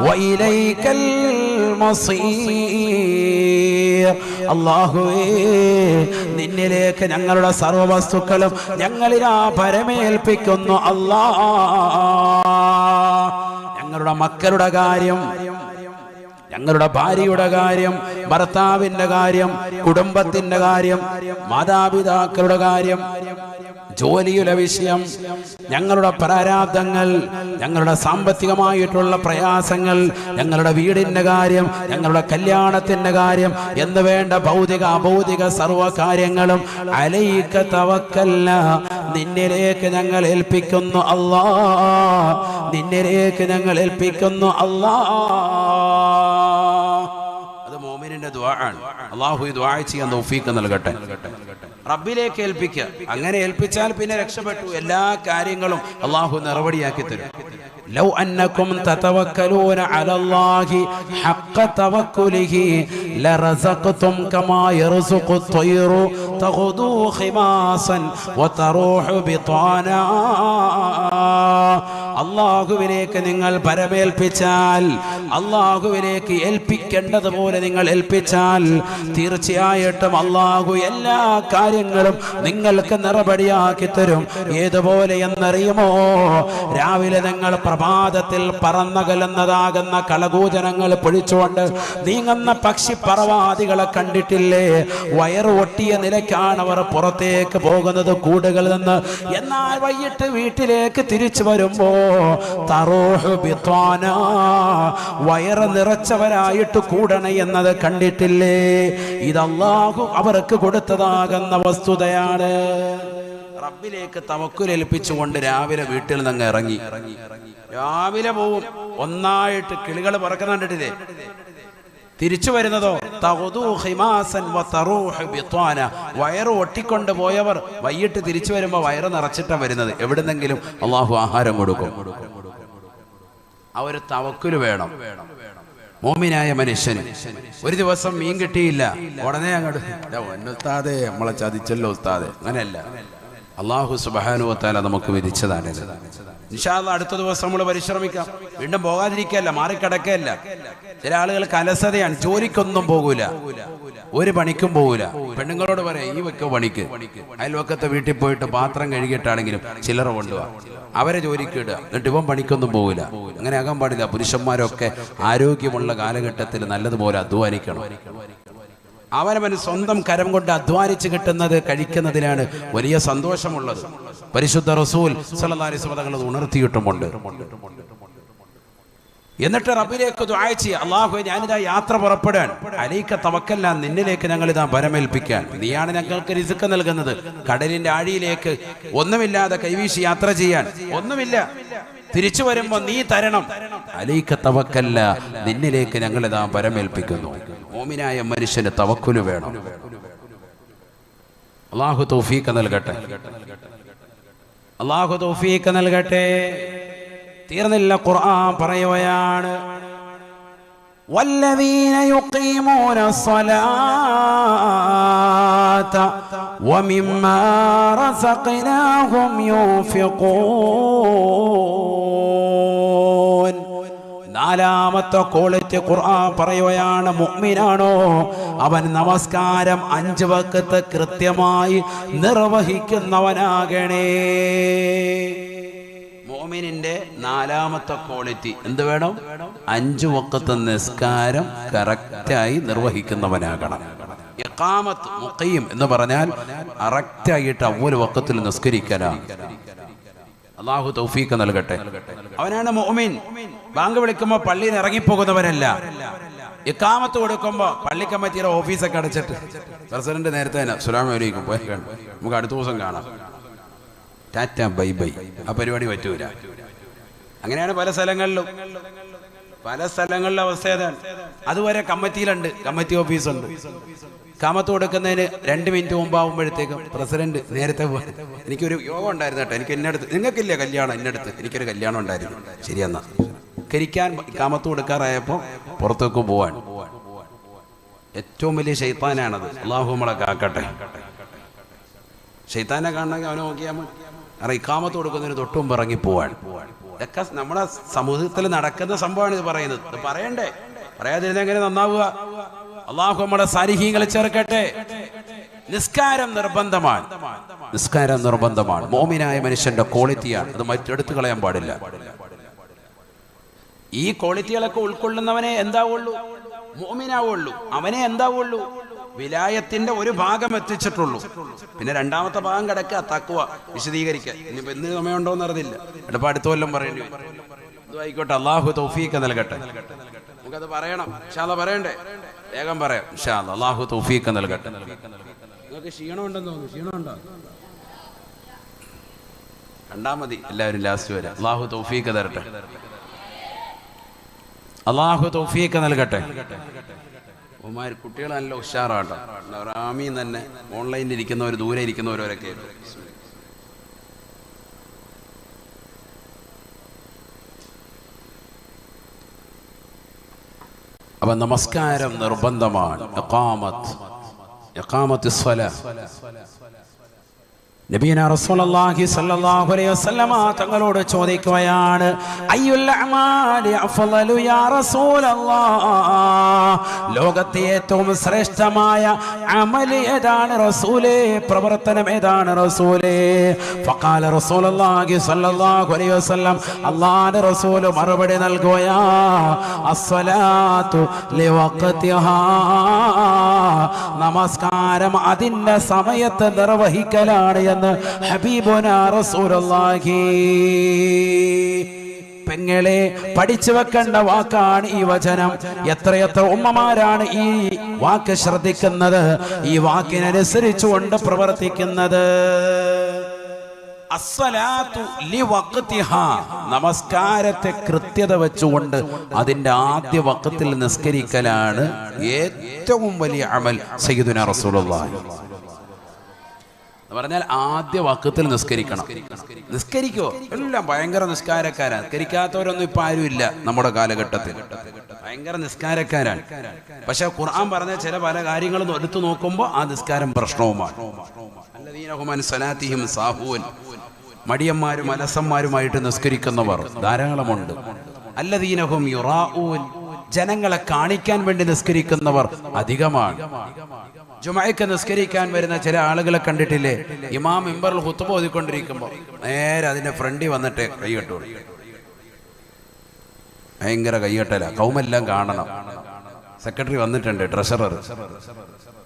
വഇലൈകൽ മസീർ. അല്ലാഹുവേ, നിന്നിലേക്ക് ഞങ്ങളുടെ സർവ്വ വസ്തുക്കളും ഞങ്ങളിലാ പരമേൽപ്പിക്കുന്നു. അല്ലാഹ്, ഞങ്ങളുടെ മക്കളുടെ കാര്യം, ഞങ്ങളുടെ ഭാര്യയുടെ കാര്യം, ഭർത്താവിന്റെ കാര്യം, കുടുംബത്തിന്റെ കാര്യം, മാതാപിതാക്കളുടെ കാര്യം, ജോലിയുടെ വിഷയം, ഞങ്ങളുടെ പ്രാരാബ്ദങ്ങൾ, ഞങ്ങളുടെ സാമ്പത്തികമായിട്ടുള്ള പ്രയാസങ്ങൾ, ഞങ്ങളുടെ വീടിന്റെ കാര്യം, ഞങ്ങളുടെ കല്യാണത്തിന്റെ കാര്യം എന്ന് വേണ്ട ഭൗതിക അഭൗതിക സർവ്വ കാര്യങ്ങളും അലൈക തവക്കൽനാ, നിന്നിലേക്ക് ഞങ്ങൾ ഏൽപ്പിക്കുന്നു അല്ലാഹ്, നിന്നിലേക്ക് ഞങ്ങൾ ഏൽപ്പിക്കുന്നു അല്ലാഹ്. അത് മുഅ്മിനിന്റെ ദുആ ആണ്. അല്ലാഹു ഈ ദുആ ചെയ്യാൻ തൗഫീഖ് നൽകട്ടെ. റബ്ബിലേക്ക് ഏൽപ്പിക്കുക. അങ്ങനെ ഏൽപ്പിച്ചാൽ പിന്നെ രക്ഷപ്പെട്ടു, എല്ലാ കാര്യങ്ങളും അല്ലാഹു നിറവടിയാക്കി തരും. ലൗ അന്നകും തതവക്കലൂന അലല്ലാഹി ഹഖ്ക തവക്കുലിഹി ലറസഖതും കമാ യർസുഖു ത്വയ്റു തഗ്ദു ഖിമാസൻ വതറൂഹു ബിതാനാ. അല്ലാഹുവിലേക്ക് നിങ്ങൾ പരമേൽപ്പിച്ചാൽ, അല്ലാഹുവിലേക്ക് ഏൽപ്പിക്കേണ്ടതുപോലെ നിങ്ങൾ ഏൽപ്പിച്ചാൽ തീർച്ചയായിട്ടും അല്ലാഹു എല്ലാ കാര്യങ്ങളും നിങ്ങൾക്ക് നിറപടിയാക്കി തരും. ഏതുപോലെ എന്നറിയുമോ? രാവിലെ നിങ്ങൾ പ്രഭാതത്തിൽ പറന്നകലുന്നതാകുന്ന കളകൂജനങ്ങൾ പൊഴിച്ചുകൊണ്ട് നീങ്ങുന്ന പക്ഷിപ്പറവാദികളെ കണ്ടിട്ടില്ലേ? വയറ് ഒട്ടിയ നിലയ്ക്കാണ് അവർ പുറത്തേക്ക് പോകുന്നത് കൂടുകളിൽ നിന്ന്. എന്നാൽ വൈകിട്ട് വീട്ടിലേക്ക് തിരിച്ചു വരുമ്പോ തറൂഹു ബിത്വാനാ, വയറ് നിറച്ചവരായിട്ട് കൂടണ എന്നത് കണ്ടിട്ടില്ലേ? ഇത് അല്ലാഹു അവർക്ക് കൊടുത്തതാകുന്ന വസ്തുതയാണ്. റബ്ബിലേക്ക് തവക്കുൽ ഏൽപ്പിച്ചുകൊണ്ട് രാവിലെ വീട്ടിൽ നിന്ന് ഇറങ്ങി, രാവിലെ പോവും, ഒന്നായിട്ട് കിളികൾ പറക്കുന്ന കണ്ടിട്ടില്ലേ? തിരിച്ചു വരുന്നതോ തഗ്ദു ഖിമാസൻ വതറൂഹു ബിത്വാന, വയറ് ഒട്ടിക്കൊണ്ട് പോയവർ വൈകിട്ട് തിരിച്ചു വരുമ്പോൾ വയറ് നിറച്ചിട്ടാണ് വരുന്നത്. എവിടുന്നെങ്കിലും അള്ളാഹു ആഹാരം കൊടുക്കും. ആ ഒരു തവക്കുൽ വേണം മോമിനായ മനുഷ്യന്. ഒരു ദിവസം മീൻ കിട്ടിയില്ല, ഉടനെ അങ്ങോട്ട് ഉസ്താദേ നമ്മളെ ചതിച്ചല്ലോ ഉസ്താദേ, അങ്ങനെയല്ല. അല്ലാഹു സുബ്ഹാനഹു വ തആല നമുക്ക് വിധിച്ചതാണ്. ഇൻഷാ അല്ലാഹ് അടുത്ത ദിവസം നമ്മൾ പരിശ്രമിക്കാം. വീണ്ടും പോകാതിരിക്കല്ല, മാറിക്കിടക്കല്ല. ചില ആളുകൾക്ക് അലസതയാണ്, ജോലിക്കൊന്നും പോകൂല, ഒരു പണിക്കും പോകൂല. പെണ്ണുങ്ങളോട് പറയാം, ഈ വെക്കോ പണിക്ക്, അയൽവക്കത്തെ വീട്ടിൽ പോയിട്ട് പാത്രം കഴുകിയിട്ടാണെങ്കിലും ചില്ലറ കൊണ്ടുപോവാ, അവരെ ജോലിക്ക് ഇടുക, എന്നിട്ട് ഇവൻ പണിക്കൊന്നും പോകില്ല. അങ്ങനെ ആകാൻ പാടില്ല. പുരുഷന്മാരൊക്കെ ആരോഗ്യമുള്ള കാലഘട്ടത്തിൽ നല്ലതുപോലെ അധ്വാനിക്കണം. അവനവൻ സ്വന്തം കരം കൊണ്ട് അധ്വാനിച്ച് കിട്ടുന്നത് കഴിക്കുന്നതിലാണ് വലിയ സന്തോഷമുള്ളത്. പരിശുദ്ധ റസൂൽ സല്ലല്ലാഹു അലൈഹി വസല്ലം തങ്ങൾ ഉണർത്തിയിട്ടുമുണ്ട്. എന്നിട്ട് റബ്ബിലേക്ക് ദുആ ചെയ്യുക, അല്ലാഹുവേ ഞാനിതാ യാത്ര പുറപ്പെടാൻ, അലൈക തവക്കൽനാ, നിന്നിലേക്ക് ഞങ്ങളിതാ പരമേൽപ്പിക്കാൻ. നീയാണ് ഞങ്ങൾക്ക് റിസ്ക് നൽകുന്നത്. കടലിന്റെ ആഴിയിലേക്ക് ഒന്നുമില്ലാതെ കൈവീശി യാത്ര ചെയ്യാൻ ഒന്നുമില്ല, തിരിച്ചു വരുമ്പോ നീ തരണം. അലൈക തവക്കല്ല, നിന്നിലേക്ക് ഞങ്ങൾ ഇതാ പരമേൽപ്പിക്കുന്നു. മോമിനായ മനുഷ്യന് തവക്കുല് വേണം. അല്ലാഹു തൗഫീഖ് നൽകട്ടെ, അല്ലാഹു തൗഫീഖ് നൽകട്ടെ. തീർന്നില്ല, ഖുർആൻ പറയുകയാണ് വല്ലദീന യുഖീമൂന الصلاة ومما رزقناهم ينفقون. നാലാമത്തെ ക്വാളിറ്റി ഖുർആൻ പറയുകയാണ്, മുഅ്മിനാണോ അവൻ നമസ്കാരം 5 വഖത്ത് കൃത്യമായി നിർവഹിക്കുന്നവനാകണേ. മുഅ്മിനിന്റെ നാലാമത്തെ ക്വാളിറ്റി എന്ത് വേണം? 5 വഖത്ത് നിസ്കാരം കറക്റ്റായി നിർവഹിക്കുന്നവനാകണം. ഇഖാമത്ത് മുഖീം എന്ന് പറഞ്ഞാൽ കറക്റ്റായിട്ട് അവ്വൽ വഖത്തിൽ നിസ്കരിക്കണം. അല്ലാഹു തൗഫീഖ് നൽകട്ടെ. അവനാണ് മുഅ്മിൻ. ബാങ്ക് വിളിക്കുമ്പോൾ പള്ളിയിൽ ഇറങ്ങിപ്പോകുന്നവനല്ല. ഇഖാമത്ത് കൊടുക്കുമ്പോൾ പള്ളി കമ്മിറ്റിയുടെ ഓഫീസൊക്കെ അടച്ചിട്ട് പ്രസിഡന്റ് നേരത്തെ തന്നെ അസ്സലാമു അലൈക്കും പോയി കണ്ടു, നമുക്ക് അടുത്ത ദിവസം കാണാം, ടാറ്റ ബൈ ബൈ, ആ പരിപാടി പറ്റൂല. അങ്ങനെയാണ് പല സ്ഥലങ്ങളിലും അവസ്ഥ ഏതാണ്. അതുവരെ കമ്മിറ്റിയിലുണ്ട്, കമ്മിറ്റി ഓഫീസുണ്ട്. കാമത്ത് കൊടുക്കുന്നതിന് 2 മിനിറ്റ് മുമ്പാകുമ്പോഴത്തേക്കും പ്രസിഡന്റ് നേരത്തെ പോയി. എനിക്കൊരു യോഗം ഉണ്ടായിരുന്നു കേട്ടോ, എനിക്ക് എന്നടുത്ത്, നിങ്ങൾക്കില്ല കല്യാണം, എന്നടുത്ത് എനിക്കൊരു കല്യാണം ഉണ്ടായിരുന്നു. ശരിയെന്നാ കരിക്കാൻ കാമത്ത് കൊടുക്കാറായപ്പോൾ പുറത്തേക്ക് പോവാൻ. ഏറ്റവും വലിയ ശൈത്താനാണത്. അല്ലാഹു നമ്മളെ കാക്കട്ടെ. ശൈത്താനെ കാണണമെങ്കിൽ അവനെ നോക്കിയാൽ മതി. കാരണം ഇഖാമത്ത് കൊടുക്കുന്നതിന് തൊട്ടും ഇറങ്ങി പോവാൻ. ഇതൊക്കെ നമ്മുടെ സമൂഹത്തിൽ നടക്കുന്ന സംഭവമാണ് ഇത് പറയുന്നത്. ഇത് പറയണ്ടേ, പറയാതിരുന്ന എങ്ങനെ നന്നാവുക? അല്ലാഹു നമ്മുടെ സാലിഹീങ്ങളെ ചേർക്കട്ടെ. നിസ്കാരം നിർബന്ധമാണ്, നിസ്കാരം നിർബന്ധമാണ്. മോമിനായ മനുഷ്യന്റെ ക്വാളിറ്റിയാണ്, അത് മറ്റെടുത്ത് കളയാൻ പാടില്ല. ഈ ക്വാളിറ്റികളൊക്കെ ഉൾക്കൊള്ളുന്നവനെ എന്താവുള്ളൂ? മോമിനാവുള്ളൂ. അവനെ എന്താവുള്ളൂ? വിലായത്തിന്റെ ഒരു ഭാഗം എത്തിച്ചിട്ടുള്ളൂ. പിന്നെ രണ്ടാമത്തെ ഭാഗം കിടക്കുക തഖ്വ വിശദീകരിക്കാൻ. ഇനിയിപ്പോ എന്ത് സമയമുണ്ടോന്ന് അറിയില്ല, എടുപ്പം അടുത്ത കൊല്ലം പറയേണ്ടി വരും. ഇതായിക്കോട്ടെ, അല്ലാഹു തൗഫീഖ് നൽകട്ടെ. നമുക്കത് പറയണം ഇൻഷാ അല്ലാഹ്. പറയണ്ടേ? വേഗം പറയാം ഇൻഷാ അല്ലാഹ്. അല്ലാഹു തൗഫീഖ് നൽകട്ടെ. നിങ്ങൾക്ക് ക്ഷീണമുണ്ടെന്ന് തോന്നുന്നു, ക്ഷീണമുണ്ടോ? കണ്ടാ മതി എല്ലാവരും ലാസ്റ്റ് വരെ. അല്ലാഹു തൗഫീഖ് തരട്ടെ, അല്ലാഹു തൗഫീഖ് നൽകട്ടെ. കുട്ടികൾ നല്ല ഉഷാറാട്ടോ. റാമീൻ തന്നെ ഓൺലൈനിൽ ഇരിക്കുന്നവർ, ദൂരെ ഇരിക്കുന്നവരൊക്കെ. അപ്പൊ നമസ്കാരം നിർബന്ധമാണ്. ഇഖാമത്ത് സ്വലാത്ത്. നബിയന റസൂലുള്ളാഹി സ്വല്ലല്ലാഹു അലൈഹി വസല്ലമ തങ്ങളോട് ചോദിക്കുകയാണ്, അയ്യുൽ അഅമാലി അഫ്ളലു യാ റസൂലല്ലാഹ്, ലോകത്തെ ഏറ്റവും ശ്രേഷ്ഠമായ അമൽ ഏതാണ് റസൂലേ? പ്രവർത്തനം ഏതാണ് റസൂലേ? ഫഖാല റസൂലുള്ളാഹി സ്വല്ലല്ലാഹു അലൈഹി വസല്ലം, അല്ലാഹുവിന്റെ റസൂൽ മറുപടി നൽകുകയാ, അസ്സലാത്തു ലിവഖതിഹാ, നമസ്കാരം അതിന്റെ സമയത്ത് നിർവഹിക്കലാണ് എന്ന് ഹബീബുനാ റസൂലുള്ളാഹി. പെങ്ങളെ, പഠിച്ചു വെക്കേണ്ട വാക്കാണ് ഈ വചനം. എത്രയെത്ര ഉമ്മമാരാണ് ഈ വാക്ക് ശ്രദ്ധിക്കുന്നത്, ഈ വാക്കിനനുസരിച്ചുകൊണ്ട് പ്രവർത്തിക്കുന്നത്. അസ്സലാത്തു ലിവഖതിഹാ, നമസ്കാരത്തെ കൃത്യത വെച്ചുകൊണ്ട് അതിന്റെ ആദ്യ വഖത്തിൽ നിസ്കരിക്കലാണ് ഏറ്റവും വലിയ അമൽ. സയ്യിദുനാ റസൂലുള്ളാഹി പറഞ്ഞാൽ ആദ്യ വഖത്തിൽ നിസ്കരിക്കണം. നിസ്കരിക്കോ? എല്ലാം ഭയങ്കര നിസ്കാരക്കാരാണ്. നിസ്കരിക്കാത്തവരൊന്നും ഇപ്പൊ ആരും ഇല്ല നമ്മുടെ കാലഘട്ടത്തിൽ. ഭയങ്കര നിസ്കാരക്കാരാണ്. പക്ഷെ ഖുർആൻ പറഞ്ഞ ചില പല കാര്യങ്ങളും എടുത്തു നോക്കുമ്പോൾ ആ നിസ്കാരം പ്രശ്നവുമാണ്. അല്ലദീന ഹും അൻ സലാത്തിഹിം സാഹൂൻ, മടിയന്മാരും അലസന്മാരുമായിട്ട് നിസ്കരിക്കുന്നവർ ധാരാളമുണ്ട്. അല്ലദീന ഹും യുറാഊൻ, ജനങ്ങളെ കാണിക്കാൻ വേണ്ടി നിസ്കരിക്കുന്നവർ അധികമാണ്. ജുമഅക്ക് നിസ്കരിക്കാൻ വരുന്ന ചില ആളുകളെ കണ്ടിട്ടില്ലേ? ഇമാം മിമ്പറിൽ ഖുത്ബ ഓതിക്കൊണ്ടിരിക്കുമ്പോൾ നേരെ അതിന്റെ ഫ്രണ്ടിൽ വന്നിട്ട് കൈകെട്ടു. ഭയങ്കര കൈകെട്ടല, കൗമെല്ലാം കാണണം. സെക്രട്ടറി വന്നിട്ടുണ്ട്, ട്രഷറർ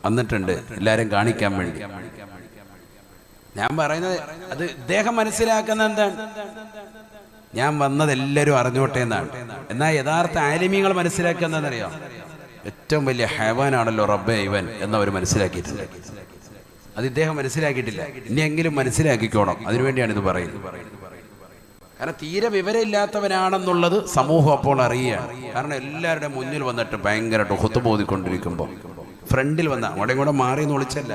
വന്നിട്ടുണ്ട്, എല്ലാരും കാണിക്കാൻ വേണ്ടി. ഞാൻ പറയുന്നത് അത് ഇദ്ദേഹം മനസ്സിലാക്കുന്ന എന്താണ്? ഞാൻ വന്നത് എല്ലാവരും അറിഞ്ഞോട്ടെ എന്നാണ്. എന്നാൽ യഥാർത്ഥ ആലിമീങ്ങൾ മനസ്സിലാക്കുന്നതെന്നറിയാം, ഏറ്റവും വലിയ ഹൈവാനാണല്ലോ റബ്ബേ ഇവൻ എന്നവർ മനസ്സിലാക്കിയിട്ടുണ്ട്. അത് ഇദ്ദേഹം മനസ്സിലാക്കിയിട്ടില്ല. ഇനിയെങ്കിലും മനസ്സിലാക്കിക്കോണം. അതിനുവേണ്ടിയാണ് ഇത് പറയുന്നത്. കാരണം തീരെ വിവരമില്ലാത്തവനാണെന്നുള്ളത് സമൂഹം അപ്പോൾ അറിയുകയാണ്. കാരണം എല്ലാവരുടെയും മുന്നിൽ വന്നിട്ട് ഭയങ്കരമായിട്ട് ഹുതുബ ഓതിക്കൊണ്ടിരിക്കുമ്പോൾ ഫ്രണ്ടിൽ വന്ന അവിടെ കൂടെ മാറി എന്ന് വിളിച്ചല്ല,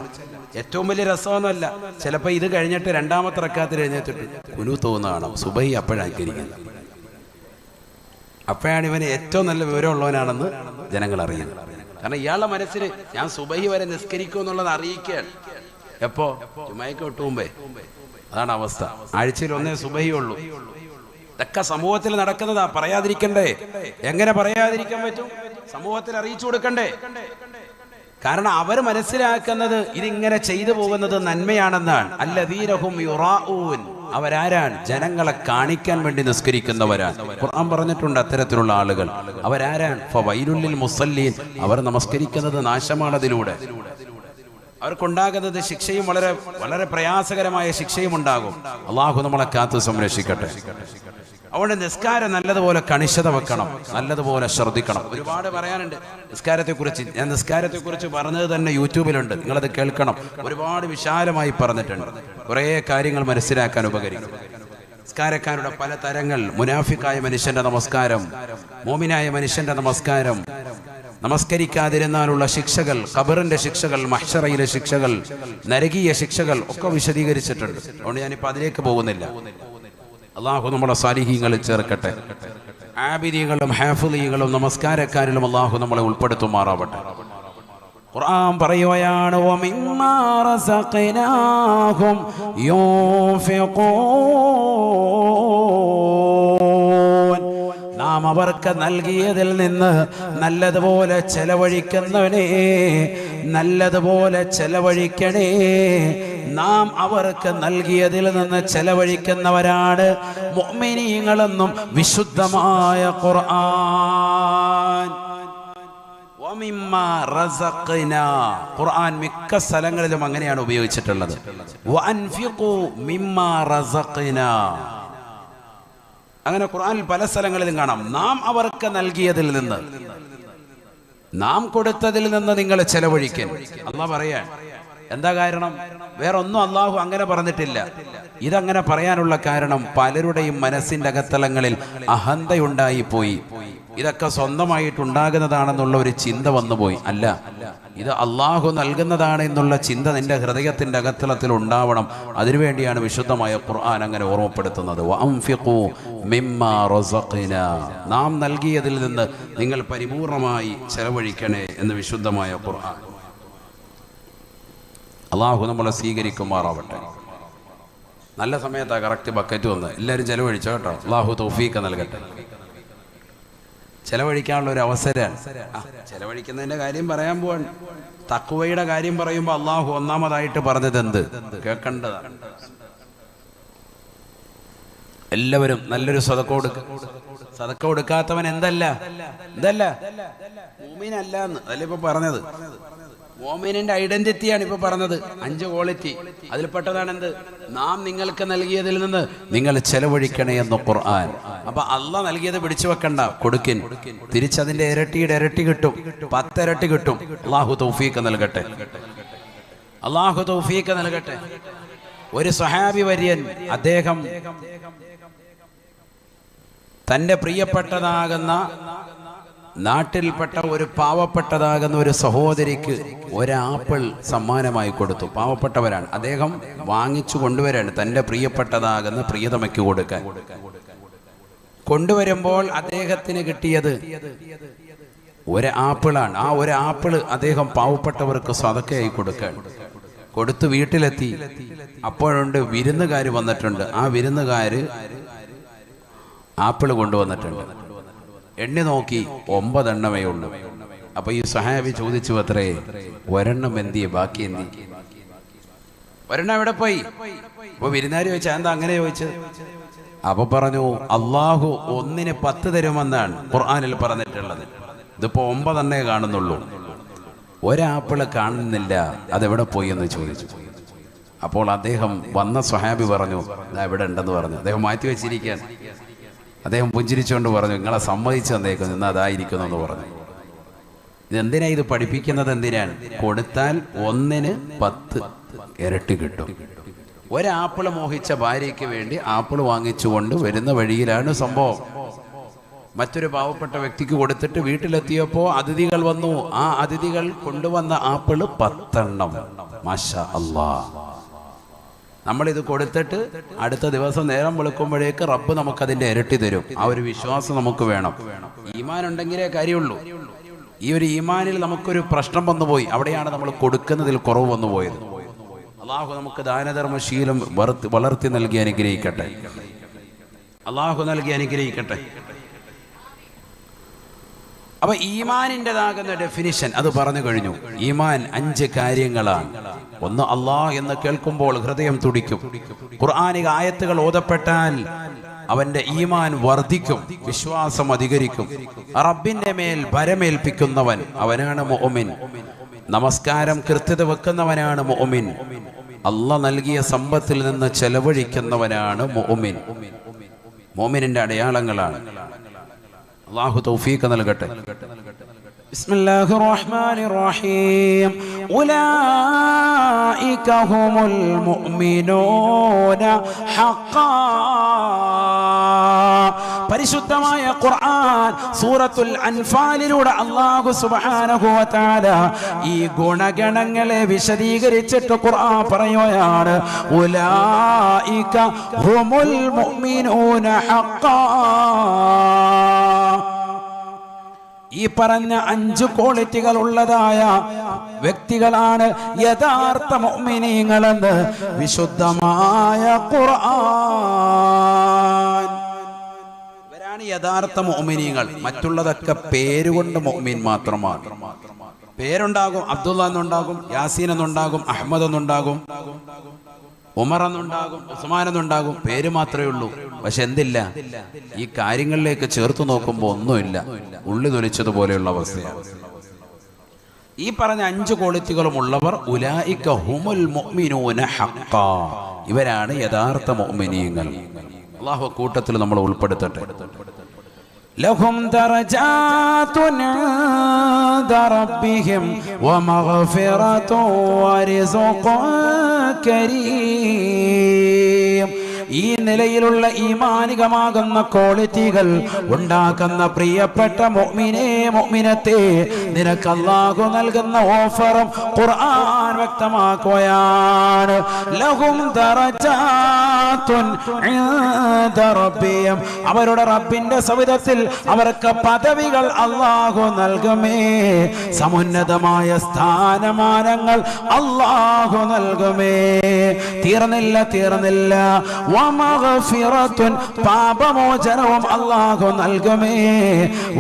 ഏറ്റവും വലിയ രസമൊന്നുമല്ല. ചിലപ്പോൾ ഇത് കഴിഞ്ഞിട്ട് രണ്ടാമത്തെ റക്കാത്തിൽ എഴുന്നേറ്റിട്ട് കുനു തോന്നുകയാണ് സുബഹി അപ്പോഴാക്കിയിരിക്കുന്നത്. അപ്പോഴാണ് ഇവന് ഏറ്റവും നല്ല വിവരമുള്ളവനാണെന്ന് ജനങ്ങൾ അറിയുന്നത്. കാരണം ഇയാളുടെ മനസ്സിൽ ഞാൻ സുബഹി വരെ നിസ്കരിക്കും എന്നുള്ളത് അറിയിക്കുകയാണ്. എപ്പോ ജുമയ്ക്ക് വിട്ടു മുമ്പേ. അതാണ് അവസ്ഥ. ആഴ്ചയിൽ ഒന്നേ സുബഹി ഉള്ളൂ. ഇതൊക്കെ സമൂഹത്തിൽ നടക്കുന്നതാ. പറയാതിരിക്കണ്ടേ? എങ്ങനെ പറയാതിരിക്കാൻ പറ്റും? സമൂഹത്തിൽ അറിയിച്ചു കൊടുക്കണ്ടേ? കാരണം അവർ മനസ്സിലാക്കുന്നത് ഇതിങ്ങനെ ചെയ്തു പോകുന്നത് നന്മയാണെന്നാണ്. അല്ലദീനഹും യുറാഊൻ, അവരാരാണ്? ജനങ്ങളെ കാണിക്കാൻ വേണ്ടി നിസ്കരിക്കുന്നവരാണ്. ഖുർആൻ പറഞ്ഞിട്ടുണ്ട് അത്തരത്തിലുള്ള ആളുകൾ അവരാരാണ്? ഫവൈലുൽ ലിൽ മുസല്ലീൻ, അവർ നമസ്കരിക്കുന്നത് നാശമാണതിലൂടെ. അവർക്കുണ്ടാകുന്നത് ശിക്ഷയും വളരെ വളരെ പ്രയാസകരമായ ശിക്ഷയും ഉണ്ടാകും. അള്ളാഹു നമ്മളെ കാത്തു സംരക്ഷിക്കട്ടെ. അതുകൊണ്ട് നിസ്കാരം നല്ലതുപോലെ കണിശത വെക്കണം, നല്ലതുപോലെ ശ്രദ്ധിക്കണം. ഒരുപാട് പറയാനുണ്ട് നിസ്കാരത്തെക്കുറിച്ച്. ഞാൻ നിസ്കാരത്തെക്കുറിച്ച് പറഞ്ഞത് തന്നെ യൂട്യൂബിലുണ്ട്, നിങ്ങളത് കേൾക്കണം. ഒരുപാട് വിശാലമായി പറഞ്ഞിട്ടുണ്ട്. കുറേ കാര്യങ്ങൾ മനസ്സിലാക്കാൻ ഉപകരിക്കും. നിസ്കാരക്കാരുടെ പല തരങ്ങൾ: മുനാഫിക്കായ മനുഷ്യന്റെ നമസ്കാരം, മോമിനായ മനുഷ്യന്റെ നമസ്കാരം, നമസ്കരിക്കാതിരുന്നാലുള്ള ശിക്ഷകൾ, ഖബറിന്റെ ശിക്ഷകൾ, മഹ്ശറയിലെ ശിക്ഷകൾ, നരകീയ ശിക്ഷകൾ ഒക്കെ വിശദീകരിച്ചിട്ടുണ്ട്. അതുകൊണ്ട് ഞാനിപ്പോൾ അതിലേക്ക് പോകുന്നില്ല. അള്ളാഹു നമ്മുടെ സാലിഹീങ്ങളിൽ ചേർക്കട്ടെ. ആബിദീങ്ങളും ഹാഫിളീകളും നമസ്കാരക്കാരിലും അള്ളാഹു നമ്മളെ ഉൾപ്പെടുത്തുമാറാവട്ടെ. ഖുർആൻ പറയുകയാണ് വമിമ്മാ റസഖനാഹും യൂൻഫിഖൂൻ, നാം അവർക്ക് നൽകിയതിൽ നിന്ന് നല്ലതുപോലെ ചെലവഴിക്കുന്നവനെ, നല്ലതുപോലെ ചെലവഴിക്കണേ. നാം അവർക്ക് നൽകിയതിൽ നിന്ന് ചെലവഴിക്കുന്നവരാണ് മുഅ്മിനീങ്ങളെന്നും വിശുദ്ധമായ ഖുർആൻ. വമിമ്മാ റസഖ്നാ, ഖുർആൻ മിക്ക സ്ഥലങ്ങളിലും അങ്ങനെയാണ് ഉപയോഗിച്ചിട്ടുള്ളത്. വഅൻഫിഖൂ മിമ്മാ റസഖ്നാ, അങ്ങനെ ഖുർആനിൽ പല സ്ഥലങ്ങളിലും കാണാം നാം അവർക്ക് നൽകിയതിൽ നിന്ന്, നാം കൊടുത്തതിൽ നിന്ന് നിങ്ങൾ ചെലവഴിക്കാൻ. അല്ലാഹു പറയാൻ എന്താ കാരണം? വേറെ ഒന്നും അള്ളാഹു അങ്ങനെ പറഞ്ഞിട്ടില്ല. ഇതങ്ങനെ പറയാനുള്ള കാരണം പലരുടെയും മനസ്സിന്റെ അകത്തളങ്ങളിൽ അഹന്തയുണ്ടായി പോയി. ഇതൊക്കെ സ്വന്തമായിട്ടുണ്ടാകുന്നതാണെന്നുള്ള ഒരു ചിന്ത വന്നുപോയി. അല്ല, ഇത് അള്ളാഹു നൽകുന്നതാണ് എന്നുള്ള ചിന്ത നിന്റെ ഹൃദയത്തിന്റെ അകത്തളത്തിൽ ഉണ്ടാവണം. അതിനുവേണ്ടിയാണ് വിശുദ്ധമായ ഖുർആൻ അങ്ങനെ ഓർമ്മപ്പെടുത്തുന്നത്. വഅൻഫിഖൂ മിമ്മാ റസഖ്നാ, നാം നൽകിയതിൽ നിന്ന് നിങ്ങൾ പരിപൂർണമായി ചെലവഴിക്കണേ എന്ന് വിശുദ്ധമായ ഖുർആൻ. അള്ളാഹു നമ്മളെ സ്വീകരിക്കുമാറാവട്ടെ. നല്ല സമയത്താണ് കറക്റ്റ് ബക്കറ്റ് വന്ന് എല്ലാവരും ചെലവഴിച്ചോ കേട്ടോ. അള്ളാഹു തൗഫീഖ് നൽകട്ടെ. ചെലവഴിക്കാനുള്ള ഒരു അവസരമാണ്. ചെലവഴിക്കുന്നതിന്റെ കാര്യം പറയാൻ പോവാണ്. തഖ്വയുടെ കാര്യം പറയുമ്പോൾ അള്ളാഹു ഒന്നാമതായിട്ട് പറഞ്ഞത് എന്ത്? കേൾക്കേണ്ടതാണ്. എല്ലാവരും നല്ലൊരു സദഖ കൊടുക്കുക. സദഖ കൊടുക്കാത്തവൻ എന്തല്ല മുഅ്മിനല്ല എന്ന് അതല്ലേ ഇപ്പൊ പറഞ്ഞത്. മുഅ്മിനിന്റെ ഐഡന്റിറ്റിയാണ് ഇപ്പൊ പറഞ്ഞത്. 5 ക്വാളിറ്റി അതിൽപ്പെട്ടതാണ് എന്ത്? നാം നിങ്ങൾക്ക് നൽകിയതിൽ നിന്ന് നിങ്ങൾ ചെലവഴിക്കണേ എന്ന് ഖുർആൻ. അപ്പൊ അള്ളാഹ് നൽകിയത് പിടിച്ചു വെക്കണ്ട, കൊടുക്കിൻ. തിരിച്ചതിന്റെ ഇരട്ടിയുടെ ഇരട്ടി കിട്ടും, 10 ഇരട്ടി കിട്ടും. അള്ളാഹു തൗഫീഖ് നൽകട്ടെ. അള്ളാഹു തൗഫീഖ് നൽകട്ടെ. ഒരു സ്വഹാബി വര്യൻ, അദ്ദേഹം തന്റെ പ്രിയപ്പെട്ടതാകുന്ന നാട്ടിൽപ്പെട്ട ഒരു പാവപ്പെട്ടതാകുന്ന ഒരു സഹോദരിക്ക് ഒരാപ്പിൾ സമ്മാനമായി കൊടുത്തു. പാവപ്പെട്ടവരാണ്. അദ്ദേഹം വാങ്ങിച്ചു കൊണ്ടുവരാണ് തൻ്റെ പ്രിയപ്പെട്ടതാകുന്ന പ്രിയതമയ്ക്ക് കൊടുക്കാൻ. കൊണ്ടുവരുമ്പോൾ അദ്ദേഹത്തിന് കിട്ടിയത് ഒരു ആപ്പിളാണ്. ആ ഒരു ആപ്പിള് അദ്ദേഹം പാവപ്പെട്ടവർക്ക് സദക്കയായി കൊടുക്കാൻ കൊടുത്ത് വീട്ടിലെത്തി. അപ്പോഴുണ്ട് വിരുന്നുകാർ വന്നിട്ടുണ്ട്. ആ വിരുന്നുകാര് ആപ്പിള് കൊണ്ടുവന്നിട്ടുണ്ട്. എണ്ണി നോക്കി 9 എണ്ണമേ ഉള്ളൂ. അപ്പൊ ഈ സഹാബി ചോദിച്ചു, അത്രേ ഒരെണ്ണം എന്തിയെ, ബാക്കി എന്തി? ഒരെണ്ണം എവിടെ പോയി? അപ്പൊ വിരുന്നാരി ചോദിച്ചാ എന്താ അങ്ങനെ ചോദിച്ചത്? അപ്പൊ പറഞ്ഞു, അള്ളാഹു 1-ന് 10 തരുമെന്നാണ് ഖുർആനിൽ പറഞ്ഞിട്ടുള്ളത്. ഇതിപ്പോ 9 എണ്ണേ കാണുന്നുള്ളൂ, ഒരാപ്പിള് കാണുന്നില്ല, അതെവിടെ പോയി എന്ന് ചോദിച്ചു. അപ്പോൾ അദ്ദേഹം വന്ന സ്വഹാബി പറഞ്ഞു, എവിടെ ഉണ്ടെന്ന് പറഞ്ഞു. അദ്ദേഹം മാറ്റി വെച്ചിരിക്കാൻ. അദ്ദേഹം പുഞ്ചിരിച്ചുകൊണ്ട് പറഞ്ഞു, നിങ്ങളെ സമ്മതിച്ചു തന്നേക്കും, ഇന്ന് അതായിരിക്കുന്നു എന്ന് പറഞ്ഞു. ഇതെന്തിനാ ഇത് പഠിപ്പിക്കുന്നത്? എന്തിനാണ്? കൊടുത്താൽ 1-ന് 10 ഇരട്ടി കിട്ടും. ഒരാപ്പിള് മോഹിച്ച ഭാര്യയ്ക്ക് വേണ്ടി ആപ്പിള് വാങ്ങിച്ചുകൊണ്ട് വരുന്ന വഴിയിലാണ് സംഭവം. മറ്റൊരു പാവപ്പെട്ട വ്യക്തിക്ക് കൊടുത്തിട്ട് വീട്ടിലെത്തിയപ്പോൾ അതിഥികൾ വന്നു. ആ അതിഥികൾ കൊണ്ടുവന്ന ആപ്പിള് 10 എണ്ണം. മാഷാ അല്ലാഹ്. നമ്മളിത് കൊടുത്തിട്ട് അടുത്ത ദിവസം നേരം വെളുക്കുമ്പോഴേക്ക് റബ്ബ് നമുക്കതിൻ്റെ ഇരട്ടി തരും. ആ ഒരു വിശ്വാസം നമുക്ക് വേണം. ഈമാൻ ഉണ്ടെങ്കിലേ കാര്യമുള്ളൂ. ഈ ഒരു ഈമാനിൽ നമുക്കൊരു പ്രശ്നം വന്നുപോയി. അവിടെയാണ് നമ്മൾ കൊടുക്കുന്നതിൽ കുറവ് വന്നു പോയത്. അള്ളാഹു നമുക്ക് ദാനധർമ്മശീലം വളർത്തി നൽകി അനുഗ്രഹിക്കട്ടെ. അള്ളാഹു നൽകി അനുഗ്രഹിക്കട്ടെ. അപ്പൊ ഈമാനിൻ്റെതാകുന്ന ഡെഫിനിഷൻ അത് പറഞ്ഞു കഴിഞ്ഞു. ഈമാൻ 5 കാര്യങ്ങളാണ്. ഒന്ന്, അള്ളാഹ് എന്ന് കേൾക്കുമ്പോൾ ഹൃദയം തുടിക്കും. ഖുർആനിക ആയത്തുകൾ ഓതപ്പെട്ടാൽ അവന്റെ ഈമാൻ വർദ്ധിക്കും, വിശ്വാസം അധികരിക്കും. റബ്ബിന്റെ മേൽ ഭരമേൽപ്പിക്കുന്നവൻ അവനാണ് മുഅ്മിൻ. നമസ്കാരം കൃത്യത വെക്കുന്നവനാണ് മുഅ്മിൻ. അള്ളാഹ് നൽകിയ സമ്പത്തിൽ നിന്ന് ചെലവഴിക്കുന്നവനാണ് മുഅ്മിൻ. മുഅ്മിനിന്റെ അടയാളങ്ങളാണ്. അല്ലാഹു തൗഫീഖ് നൽകട്ടെ. ബിസ്മില്ലാഹിർ റഹ്മാനിർ റഹീം. ഉലൈക ഹുമുൽ മുഅ്മിനൂന ഹഖ്ഖാ. പരിശുദ്ധമായ ഖുർആൻ സൂറത്തുൽ അൻഫാലിലൂടെ അല്ലാഹു സുബ്ഹാനഹു വ തആല ഈ ഗുണഗണങ്ങളെ വിശദീകരിച്ചിട്ട് ഖുർആൻ പറയുകയാണ്, ഉലൈക ഹുമുൽ മുഅ്മിനൂന ഹഖ്ഖാ. ഈ പറഞ്ഞ 5 ക്വാളിറ്റികൾ ഉള്ളതായ വ്യക്തികളാണ് യഥാർത്ഥ മുഅ്മിനീങ്ങളെന്ന് വിശുദ്ധമായ ഖുർആൻ. ഇവരാണ് യഥാർത്ഥ മുഅ്മിനീങ്ങൾ. മറ്റുള്ളതൊക്കെ പേരുകൊണ്ട് മുഅ്മിൻ മാത്രമാണ്. പേരുണ്ടാകും, അബ്ദുള്ള എന്നുണ്ടാകും, യാസീൻ എന്നുണ്ടാകും, അഹമ്മദ് എന്നുണ്ടാകും, ഉമർ എന്നുണ്ടാകും, ഉസ്മാൻ എന്നുണ്ടാകും. പേര് മാത്രമേ ഉള്ളൂ. പക്ഷെ എന്തില്ല, ഈ കാര്യങ്ങളിലേക്ക് ചേർത്ത് നോക്കുമ്പോൾ ഒന്നുമില്ല. ഉള്ളി തൊലിച്ചതുപോലെയുള്ള അവസ്ഥയാണ്. ഈ പറഞ്ഞ 5 ക്വാളിറ്റികളും ഉള്ളവർ ഉലൈക ഹുമുൽ മുഅ്മിനൂന ഹഖ്ഖാ. ഇവരാണ് യഥാർത്ഥ മുഅ്മിനീങ്ങൾ. അല്ലാഹു കൂട്ടത്തിൽ നമ്മൾ ഉൾപ്പെടുത്തട്ടെ. ലഹും ദറജാതുൻ ഇൻദ റബ്ബിഹിം വമഗ്ഫിറതുൻ വറിസ്ഖുൻ കരീം. ഈ നിലയിലുള്ള ഈമാനികമാകുന്ന ക്വാളിറ്റികൾ ഉണ്ടാക്കുന്ന പ്രിയപ്പെട്ട മുഅ്മിനേ മുഅ്മിനത്തെ, നിനക്ക് അല്ലാഹു നൽകുന്ന ഓഫറും ഖുർആൻ വ്യക്തമാക്കുകയാണ്. ലഹും ദറജാതുൻ ഇൻദ റബ്ബിഹിം. അവരുടെ റബ്ബിന്റെ സവിധത്തിൽ അവർക്ക് പദവികൾ അല്ലാഹു നൽകുമേ. സമുന്നതമായ സ്ഥാനമാനങ്ങൾ അല്ലാഹു നൽകുമേ. തീർന്നില്ല. വമഗ്ഫിറത്തുൻ, പാപമോചനവും അല്ലാഹു നൽകുമേ.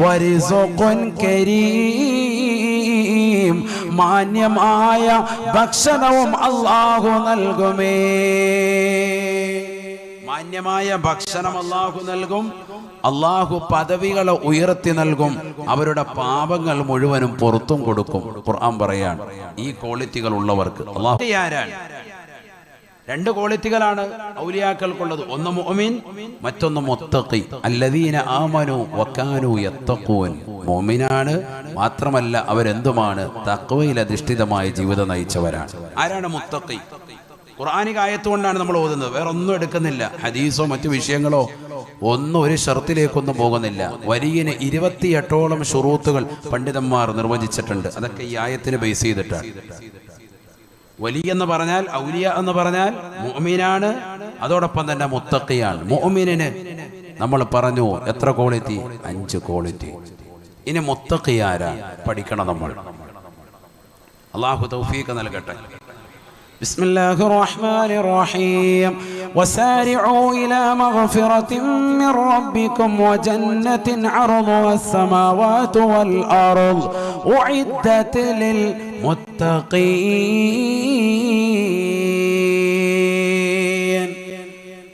വറിസ്ഖുൻ കരീം, മാന്യമായ ഭക്ഷണവും അല്ലാഹു നൽകുമേ. മാന്യമായ ഭക്ഷണം അല്ലാഹു നൽകും. അല്ലാഹു പദവികളെ ഉയർത്തി നൽകും. അവരുടെ പാപങ്ങൾ മുഴുവനും പുറത്തും കൊടുക്കും. ഖുർആൻ പറയാണ് ഈ ക്വാളിറ്റികൾ ഉള്ളവർക്ക് അല്ലാഹു. 2 ക്വാളിറ്റികളാണ് ഔലിയാക്കൾക്കുള്ളത്. ഒന്ന് മുഅ്മിൻ, മറ്റൊന്ന് മുത്തഖി. അല്ലദീന ആമനു വകാനു യത്തഖൂൻ. മുഅ്മിനാണ്, മാത്രമല്ല അവരെന്തുമാണ്, തഖ്വയിൽ അധിഷ്ഠിതമായ ജീവിതം നയിച്ചവരാണ്. ആരാണ് മുത്തഖി? ഖുർആനിക ആയത്തുകൊണ്ടാണ് നമ്മൾ ഓതുന്നത്. വേറെ ഒന്നും എടുക്കുന്നില്ല. ഹദീസോ മറ്റു വിഷയങ്ങളോ ഒന്നും ഒരു ഷർത്തിലേക്കൊന്നും പോകുന്നില്ല. വലിയന് 28ഓളം ശുറൂത്തുകൾ പണ്ഡിതന്മാർ നിർവചിച്ചിട്ടുണ്ട്. അതൊക്കെ ഈ ആയത്തിനെ ബേസ് ചെയ്തിട്ടാണ്. വലിയ എന്ന് പറഞ്ഞാൽ, ഔലിയ എന്ന് പറഞ്ഞാൽ മുഅ്മിനാണ്, അതോടൊപ്പം തന്നെ മുത്തഖിയാണ്. മുഅ്മിനിന് നമ്മൾ പറഞ്ഞു എത്ര ക്വാളിറ്റി? 5 ക്വാളിറ്റി. ഇനി മുത്തഖി ആരാ പഠിക്കണം നമ്മൾ. അല്ലാഹു തൗഫീഖ് നൽകട്ടെ. ബിസ്മില്ലാഹിർ റഹ്മാനിർ റഹീം. വസാരിഉ ഇലാ മഗ്ഫിറത്തിൻ മിർ റബ്ബിക്കും വജന്നത്തിൻ അർദുഹാ അസ്സമാവാതു വൽ അർദ് ഉഇദ്ദത് ലിൽ മുത്തഖീൻ.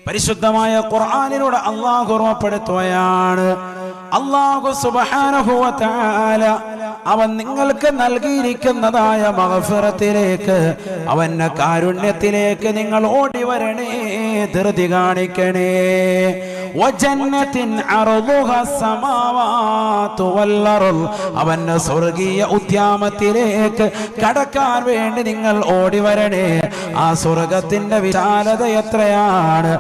പരിശുദ്ധമായ ഖുർആനിലൂടെ അല്ലാഹു ഓർമ്മപ്പെടുത്തുകയാണ്. അല്ലാഹു സുബ്ഹാനഹു വ തആല അവൻ നിങ്ങൾക്ക് നൽകിയിരിക്കുന്നതായ മഗ്ഫിറത്തിലേക്ക്, അവന്റെ കാരുണ്യത്തിലേക്ക് നിങ്ങൾ ഓടി വരണേ, ധൃതി കാണിക്കണേ. വജന്നത്തിൻ അർദുഹാ അസ്സമാവാതു വൽ അർദ്, അവന്റെ സ്വർഗീയ ഉദ്യാമത്തിലേക്ക് കടക്കാൻ വേണ്ടി നിങ്ങൾ ഓടി വരണേ. ആ സ്വർഗത്തിന്റെ വിശാലത എത്രയാണ്?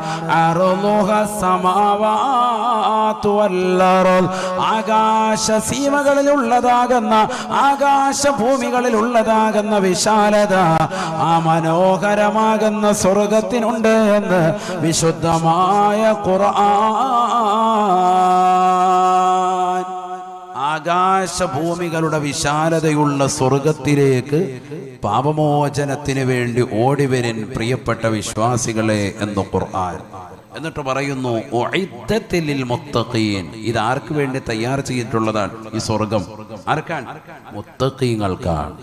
ആകാശ സീമകളിലുള്ളതാകുന്ന ആകാശഭൂമികളിലുള്ളതാകുന്ന വിശാലത ആ മനോഹരമാകുന്ന സ്വർഗത്തിനുണ്ട് എന്ന് വിശുദ്ധമായ ഖുർആൻ. ആകാശഭൂമികളുടെ വിശാലതയുള്ള സ്വർഗത്തിലേക്ക് പാപമോചനത്തിന് വേണ്ടി ഓടിവരൻ പ്രിയപ്പെട്ട വിശ്വാസികളെ എന്ന് ഖുർആൻ. എന്നിട്ട് പറയുന്നു ഉഇദ്ദത്തിൽ ലിൽ മുത്തഖീൻ. ഇത് ആർക്ക് വേണ്ടി തയ്യാർ ചെയ്തിട്ടുള്ളതാണ് ഈ സ്വർഗം? ആർക്കാണ്? മുത്തഖീങ്ങൾക്കാണ്.